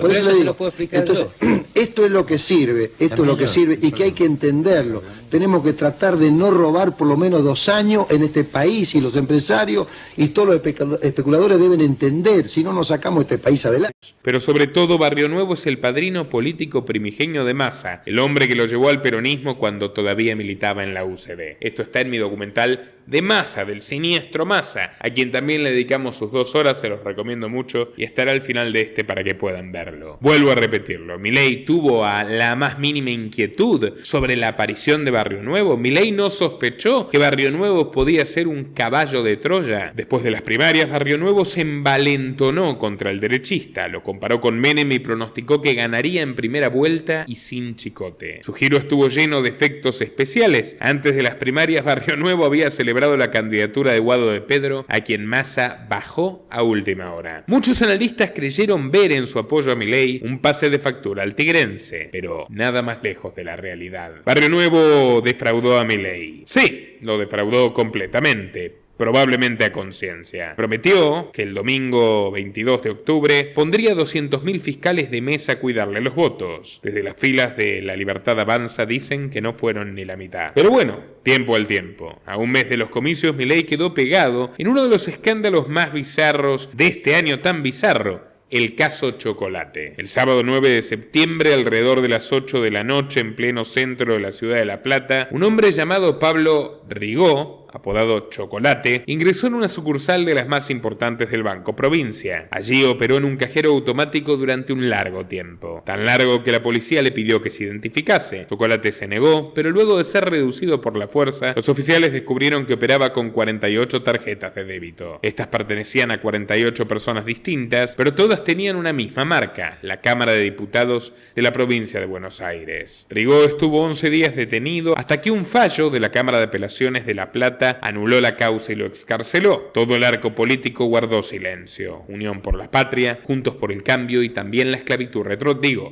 Entonces, esto es lo que sirve, y que hay que entenderlo. Tenemos que tratar de no robar por lo menos 2 años en este país, y los empresarios y todos los especuladores deben entender, si no nos sacamos este país adelante. Pero sobre todo Barrionuevo es el padrino político primigenio de Massa, el hombre que lo llevó al peronismo cuando todavía militaba en la UCD. Esto está en mi documental de Massa, del siniestro Massa, a quien también le dedicamos sus 2 horas, se los recomiendo mucho, y estará al final de este para que puedan verlo. Vuelvo a repetirlo, Milei tuvo a la más mínima inquietud sobre la aparición de Barrionuevo. Milei no sospechó que Barrionuevo podía ser un caballo de Troya. Después de las primarias, Barrionuevo se envalentonó contra el derechista, lo comparó con Menem y pronosticó que ganaría en primera vuelta y sin chicote. Su giro estuvo lleno de efectos especiales. Antes de las primarias, Barrionuevo había celebrado la candidatura de Guado de Pedro, a quien Massa bajó a última hora. Muchos analistas creyeron ver en su apoyo a Milei un pase de factura al tigrense, pero nada más lejos de la realidad. Barrionuevo defraudó a Milei. Sí, lo defraudó completamente. Probablemente a conciencia. Prometió que el domingo 22 de octubre pondría 200.000 fiscales de mesa a cuidarle los votos. Desde las filas de La Libertad Avanza dicen que no fueron ni la mitad. Pero bueno, tiempo al tiempo. A un mes de los comicios, Milei quedó pegado en uno de los escándalos más bizarros de este año tan bizarro: el caso Chocolate. El sábado 9 de septiembre, alrededor de las 8 de la noche, en pleno centro de la ciudad de La Plata, un hombre llamado Pablo Rigó, apodado Chocolate, ingresó en una sucursal de las más importantes del Banco Provincia. Allí operó en un cajero automático durante un largo tiempo, tan largo que la policía le pidió que se identificase. Chocolate se negó, pero luego de ser reducido por la fuerza, los oficiales descubrieron que operaba con 48 tarjetas de débito. Estas pertenecían a 48 personas distintas, pero todas tenían una misma marca: la Cámara de Diputados de la provincia de Buenos Aires. Rigó estuvo 11 días detenido hasta que un fallo de la Cámara de Apelaciones de La Plata anuló la causa y lo excarceló. Todo el arco político guardó silencio. Unión por la Patria, Juntos por el Cambio y también la esclavitud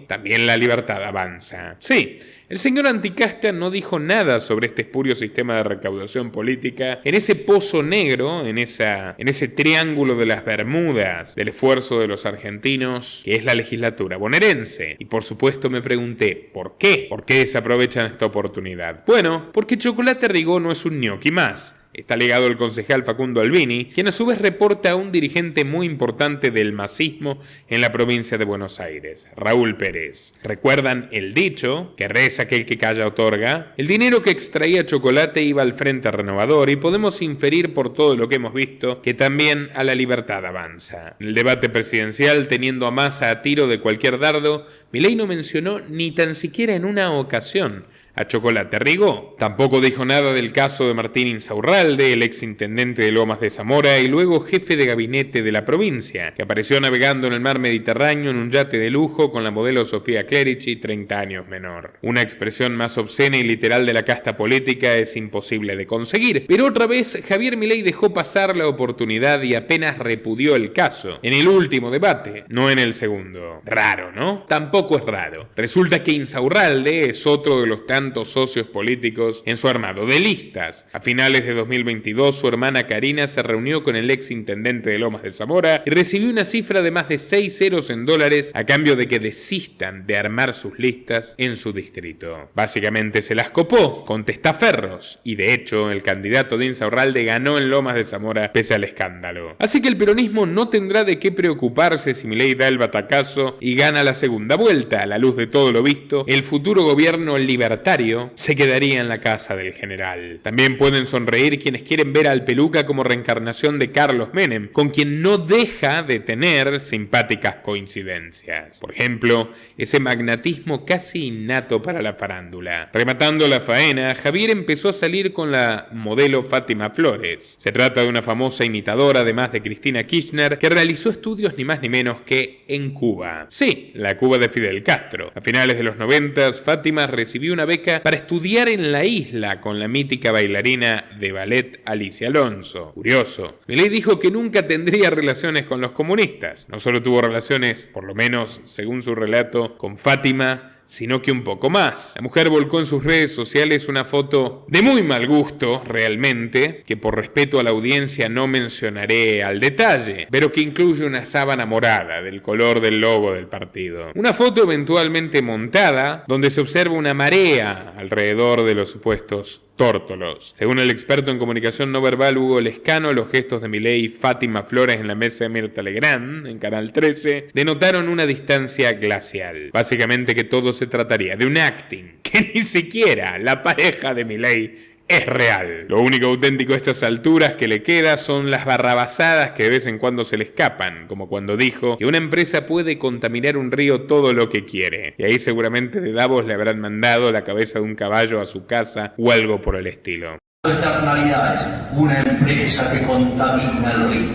también La Libertad Avanza. Sí, el señor Anticasta no dijo nada sobre este espurio sistema de recaudación política, en ese pozo negro, en ese triángulo de las Bermudas del esfuerzo de los argentinos, que es la legislatura bonaerense. Y por supuesto me pregunté, ¿por qué? ¿Por qué desaprovechan esta oportunidad? Bueno, porque Chocolate Rigó no es un ñoqui más. Está ligado el concejal Facundo Albini, quien a su vez reporta a un dirigente muy importante del masismo en la provincia de Buenos Aires, Raúl Pérez. ¿Recuerdan el dicho que reza aquel que calla otorga? El dinero que extraía Chocolate iba al Frente Renovador, y podemos inferir por todo lo que hemos visto que también a La Libertad Avanza. En el debate presidencial, teniendo a Massa a tiro de cualquier dardo, Milei no mencionó ni tan siquiera en una ocasión a Chocolate Rigó. Tampoco dijo nada del caso de Martín Insaurralde, el exintendente de Lomas de Zamora y luego jefe de gabinete de la provincia, que apareció navegando en el mar Mediterráneo en un yate de lujo con la modelo Sofía Clerici, 30 años menor. Una expresión más obscena y literal de la casta política es imposible de conseguir, pero otra vez Javier Milei dejó pasar la oportunidad y apenas repudió el caso. En el último debate, no en el segundo. Raro, ¿no? Tampoco es raro. Resulta que Insaurralde es otro de los tantos tantos socios políticos en su armado de listas. A finales de 2022, su hermana Karina se reunió con el ex intendente de Lomas de Zamora y recibió una cifra de más de 6 ceros en dólares a cambio de que desistan de armar sus listas en su distrito. Básicamente se las copó con testaferros y de hecho el candidato de Insaurralde ganó en Lomas de Zamora pese al escándalo. Así que el peronismo no tendrá de qué preocuparse si Milei da el batacazo y gana la segunda vuelta. A la luz de todo lo visto, el futuro gobierno libertario se quedaría en la casa del general. También pueden sonreír quienes quieren ver al Peluca como reencarnación de Carlos Menem, con quien no deja de tener simpáticas coincidencias. Por ejemplo, ese magnatismo casi innato para la farándula. Rematando la faena, Javier empezó a salir con la modelo Fátima Flores. Se trata de una famosa imitadora, además de Cristina Kirchner, que realizó estudios ni más ni menos que en Cuba. Sí, la Cuba de Fidel Castro. A finales de los 90, Fátima recibió una beca para estudiar en la isla con la mítica bailarina de ballet Alicia Alonso. Curioso, Milei dijo que nunca tendría relaciones con los comunistas. No solo tuvo relaciones, por lo menos según su relato, con Fátima, sino que un poco más. La mujer volcó en sus redes sociales una foto de muy mal gusto, realmente, que por respeto a la audiencia no mencionaré al detalle, pero que incluye una sábana morada del color del logo del partido. Una foto eventualmente montada, donde se observa una marea alrededor de los supuestos tórtolos. Según el experto en comunicación no verbal Hugo Lescano, los gestos de Milei y Fátima Flores en la mesa de Mirta Legrand, en Canal 13, denotaron una distancia glacial. Básicamente que todo se trataría de un acting, que ni siquiera la pareja de Milei es real. Lo único auténtico a estas alturas que le queda son las barrabasadas que de vez en cuando se le escapan, como cuando dijo que una empresa puede contaminar un río todo lo que quiere. Y ahí seguramente de Davos le habrán mandado la cabeza de un caballo a su casa o algo por el estilo. Externalidades, una empresa que contamina el río.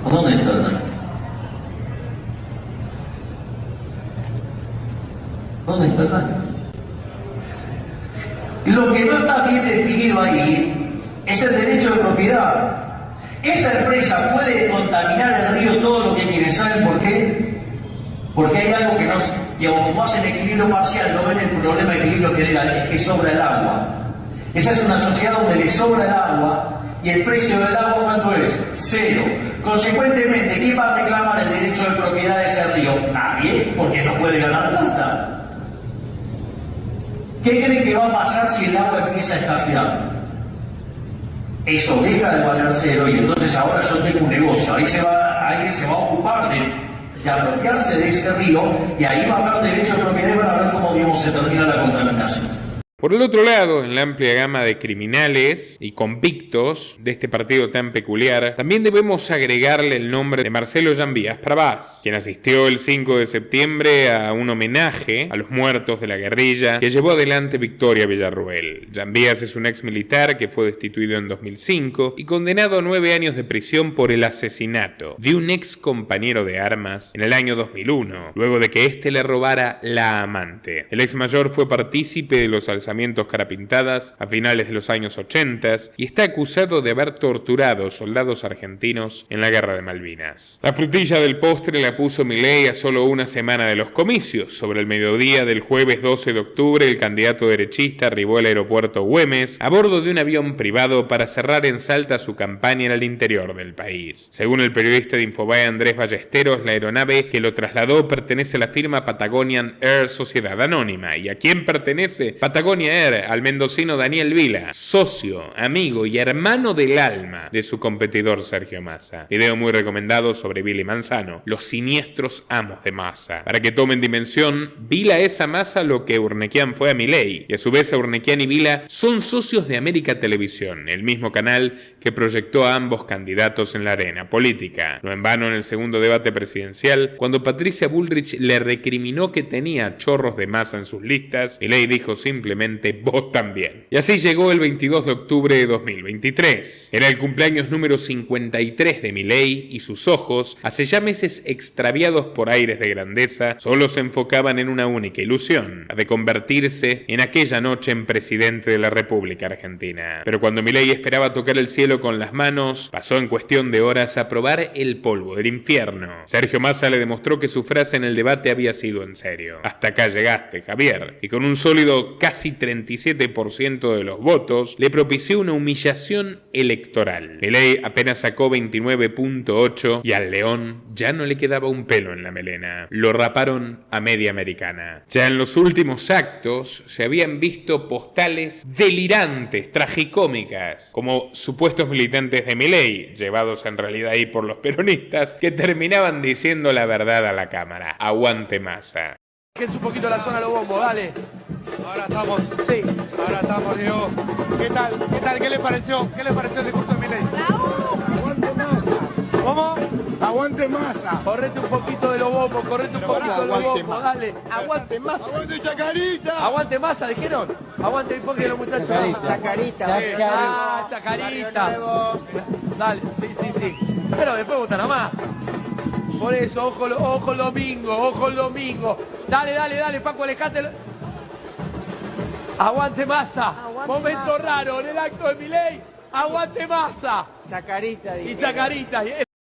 ¿A dónde está el daño? ¿Dónde está el daño? Lo que no está bien definido ahí es el derecho de propiedad. Esa empresa puede contaminar el río todo lo que quiere. ¿Saben por qué? Porque hay algo que no... Digamos, como hacen equilibrio parcial, no ven el problema de equilibrio general, es que sobra el agua. Esa es una sociedad donde le sobra el agua y el precio del agua, ¿cuánto es? 0. Consecuentemente, ¿quién va a reclamar el derecho de propiedad de ese río? Nadie, porque no puede ganar plata. ¿Qué creen que va a pasar si el agua empieza a escasear? Eso deja de valer 0 y entonces ahora yo tengo un negocio. Alguien se va a ocupar de apropiarse de ese río y ahí va a haber derecho de propiedad y van a ver cómo, digamos, se termina la contaminación. Por el otro lado, en la amplia gama de criminales y convictos de este partido tan peculiar, también debemos agregarle el nombre de Marcelo Llambías Pravaz, quien asistió el 5 de septiembre a un homenaje a los muertos de la guerrilla que llevó adelante Victoria Villarruel. Llambías es un ex militar que fue destituido en 2005 y condenado a 9 años de prisión por el asesinato de un ex compañero de armas en el año 2001, luego de que éste le robara la amante. El ex mayor fue partícipe de los alzamientos Carapintadas a finales de los años 80 y está acusado de haber torturado soldados argentinos en la Guerra de Malvinas. La frutilla del postre la puso Milei a solo una semana de los comicios. Sobre el mediodía del jueves 12 de octubre, el candidato derechista arribó al aeropuerto Güemes a bordo de un avión privado para cerrar en Salta su campaña en el interior del país. Según el periodista de Infobae Andrés Ballesteros, la aeronave que lo trasladó pertenece a la firma Patagonian Air Sociedad Anónima. ¿Y a quién pertenece? Patagonian Air, al mendocino Daniel Vila, socio, amigo y hermano del alma de su competidor Sergio Massa. Video muy recomendado sobre Vila y Manzano, los siniestros amos de Massa. Para que tomen dimensión, Vila es a Massa lo que Urnequian fue a Milei, y a su vez Urnequian y Vila son socios de América Televisión, el mismo canal que proyectó a ambos candidatos en la arena política. No en vano, en el segundo debate presidencial, cuando Patricia Bullrich le recriminó que tenía chorros de Massa en sus listas, Milei dijo simplemente posiblemente vos también. Y así llegó el 22 de octubre de 2023. Era el cumpleaños número 53 de Milei y sus ojos, hace ya meses extraviados por aires de grandeza, solo se enfocaban en una única ilusión, la de convertirse en aquella noche en presidente de la República Argentina. Pero cuando Milei esperaba tocar el cielo con las manos, pasó en cuestión de horas a probar el polvo del infierno. Sergio Massa le demostró que su frase en el debate había sido en serio. Hasta acá llegaste, Javier. Y con un sólido casi 37% de los votos, le propició una humillación electoral. Milei apenas sacó 29.8 y al león ya no le quedaba un pelo en la melena. Lo raparon a media americana. Ya en los últimos actos se habían visto postales delirantes, tragicómicas, como supuestos militantes de Milei, llevados en realidad ahí por los peronistas, que terminaban diciendo la verdad a la cámara. Aguante Massa. Que es un poquito la zona de los bombos, dale. Ahora estamos, sí. Ahora estamos, Diego. ¿Qué tal? ¿Qué tal? ¿Qué le pareció? ¿Qué le pareció el discurso de Milei? Aguante Massa. ¿Cómo? Aguante Massa. Correte un poquito de los bombos, correte un poquito de los bombos, dale. Aguante Massa. Aguante Chacarita. Aguante Massa, dijeron. Aguante un poquito de los muchachos. Chacarita. Ah, Chacarita. Dale, sí. Pero después votan a Massa. Por eso, ojo el domingo. Dale, Paco, alejate. Aguante Massa. Momento raro en el acto de Milei. Aguante Massa. Chacarita. Y Chacarita.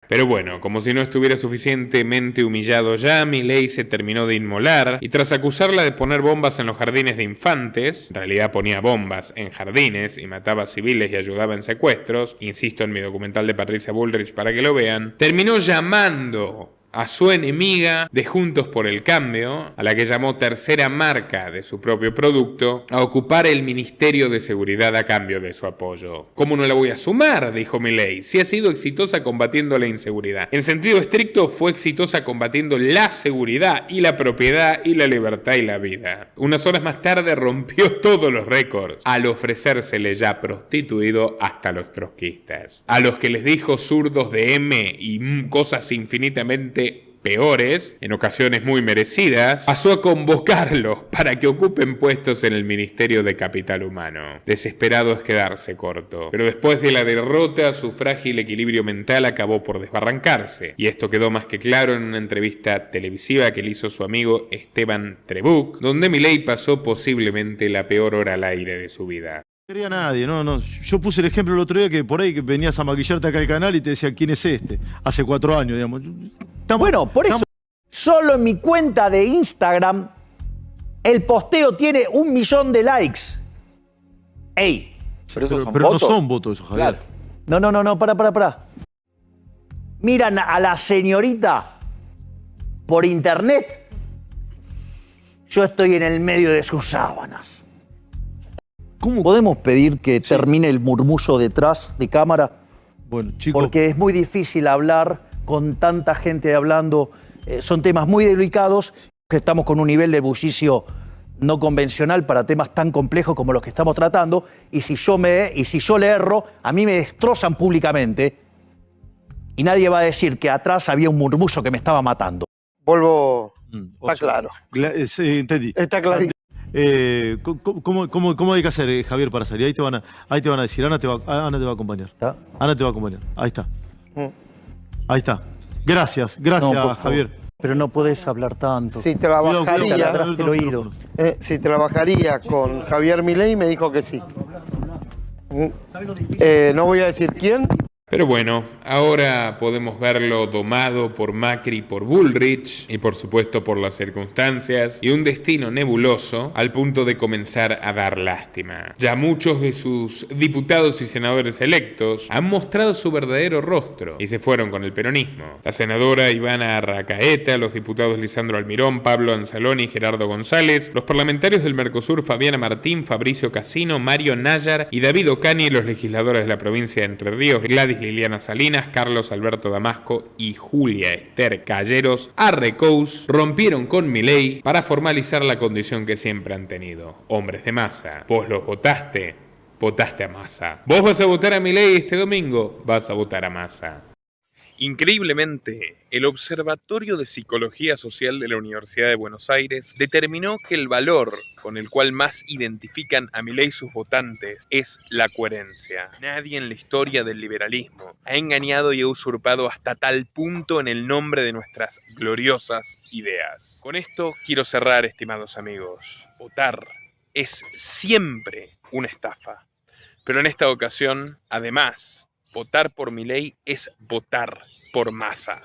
Pero bueno, como si no estuviera suficientemente humillado ya, Milei se terminó de inmolar y tras acusarla de poner bombas en los jardines de infantes, en realidad ponía bombas en jardines y mataba a civiles y ayudaba en secuestros, insisto en mi documental de Patricia Bullrich para que lo vean, terminó llamando a su enemiga de Juntos por el Cambio, a la que llamó tercera marca de su propio producto, a ocupar el Ministerio de Seguridad a cambio de su apoyo. ¿Cómo no la voy a sumar?, dijo Milei, si ha sido exitosa combatiendo la inseguridad. En sentido estricto, fue exitosa combatiendo la seguridad y la propiedad y la libertad y la vida. Unas horas más tarde rompió todos los récords al ofrecérsele ya prostituido hasta los trotskistas, a los que les dijo zurdos de M y cosas infinitamente peores, en ocasiones muy merecidas, pasó a convocarlos para que ocupen puestos en el Ministerio de Capital Humano. Desesperado es quedarse corto. Pero después de la derrota, su frágil equilibrio mental acabó por desbarrancarse. Y esto quedó más que claro en una entrevista televisiva que le hizo su amigo Esteban Trebuch, donde Milei pasó posiblemente la peor hora al aire de su vida. No quería a nadie, no. Yo puse el ejemplo el otro día que por ahí que venías a maquillarte acá al canal y te decía, ¿quién es este? Hace 4 años, digamos. Bueno, por eso, solo en mi cuenta de Instagram, el posteo tiene 1 millón de likes. ¡Ey! Pero no son votos esos, Javier. Claro. No, para. Miran a la señorita por internet. Yo estoy en el medio de sus sábanas. ¿Cómo podemos pedir que termine el murmullo detrás de cámara? Bueno, chicos. Porque es muy difícil hablar con tanta gente hablando. Son temas muy delicados, que estamos con un nivel de bullicio no convencional para temas tan complejos como los que estamos tratando. Y si yo le erro, a mí me destrozan públicamente. Y nadie va a decir que atrás había un murmullo que me estaba matando. Está claro. Entendí. Está clarito. ¿Cómo hay que hacer, Javier, para salir? Ahí te van a decir, Ana te va a acompañar. Ana te va a acompañar. Ahí está. Ahí está. Gracias, Javier. Pero no podés hablar tanto. Si trabajaría con Javier Milei, me dijo que sí. No voy a decir quién. Pero bueno, ahora podemos verlo domado por Macri y por Bullrich, y por supuesto por las circunstancias, y un destino nebuloso al punto de comenzar a dar lástima. Ya muchos de sus diputados y senadores electos han mostrado su verdadero rostro y se fueron con el peronismo. La senadora Ivana Arracaeta, los diputados Lisandro Almirón, Pablo Anzaloni y Gerardo González, los parlamentarios del Mercosur Fabiana Martín, Fabricio Casino, Mario Nayar y David Ocaña, y los legisladores de la provincia de Entre Ríos, Gladys Liliana Salinas, Carlos Alberto Damasco y Julia Esther Calleros Arrecous rompieron con Milei para formalizar la condición que siempre han tenido: hombres de Massa. Vos los votaste a Massa. Vos vas a votar a Milei este domingo, vas a votar a Massa. Increíblemente, el Observatorio de Psicología Social de la Universidad de Buenos Aires determinó que el valor con el cual más identifican a Milei sus votantes es la coherencia. Nadie en la historia del liberalismo ha engañado y ha usurpado hasta tal punto en el nombre de nuestras gloriosas ideas. Con esto quiero cerrar, estimados amigos. Votar es siempre una estafa. Pero en esta ocasión, además, votar por Milei es votar por Massa.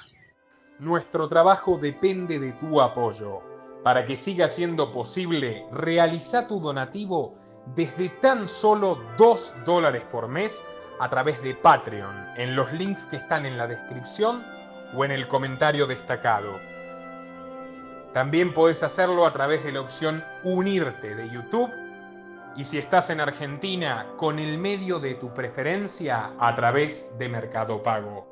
Nuestro trabajo depende de tu apoyo. Para que siga siendo posible, realiza tu donativo desde tan solo $2 por mes a través de Patreon, en los links que están en la descripción o en el comentario destacado. También podés hacerlo a través de la opción Unirte de YouTube. Y si estás en Argentina, con el medio de tu preferencia a través de Mercado Pago.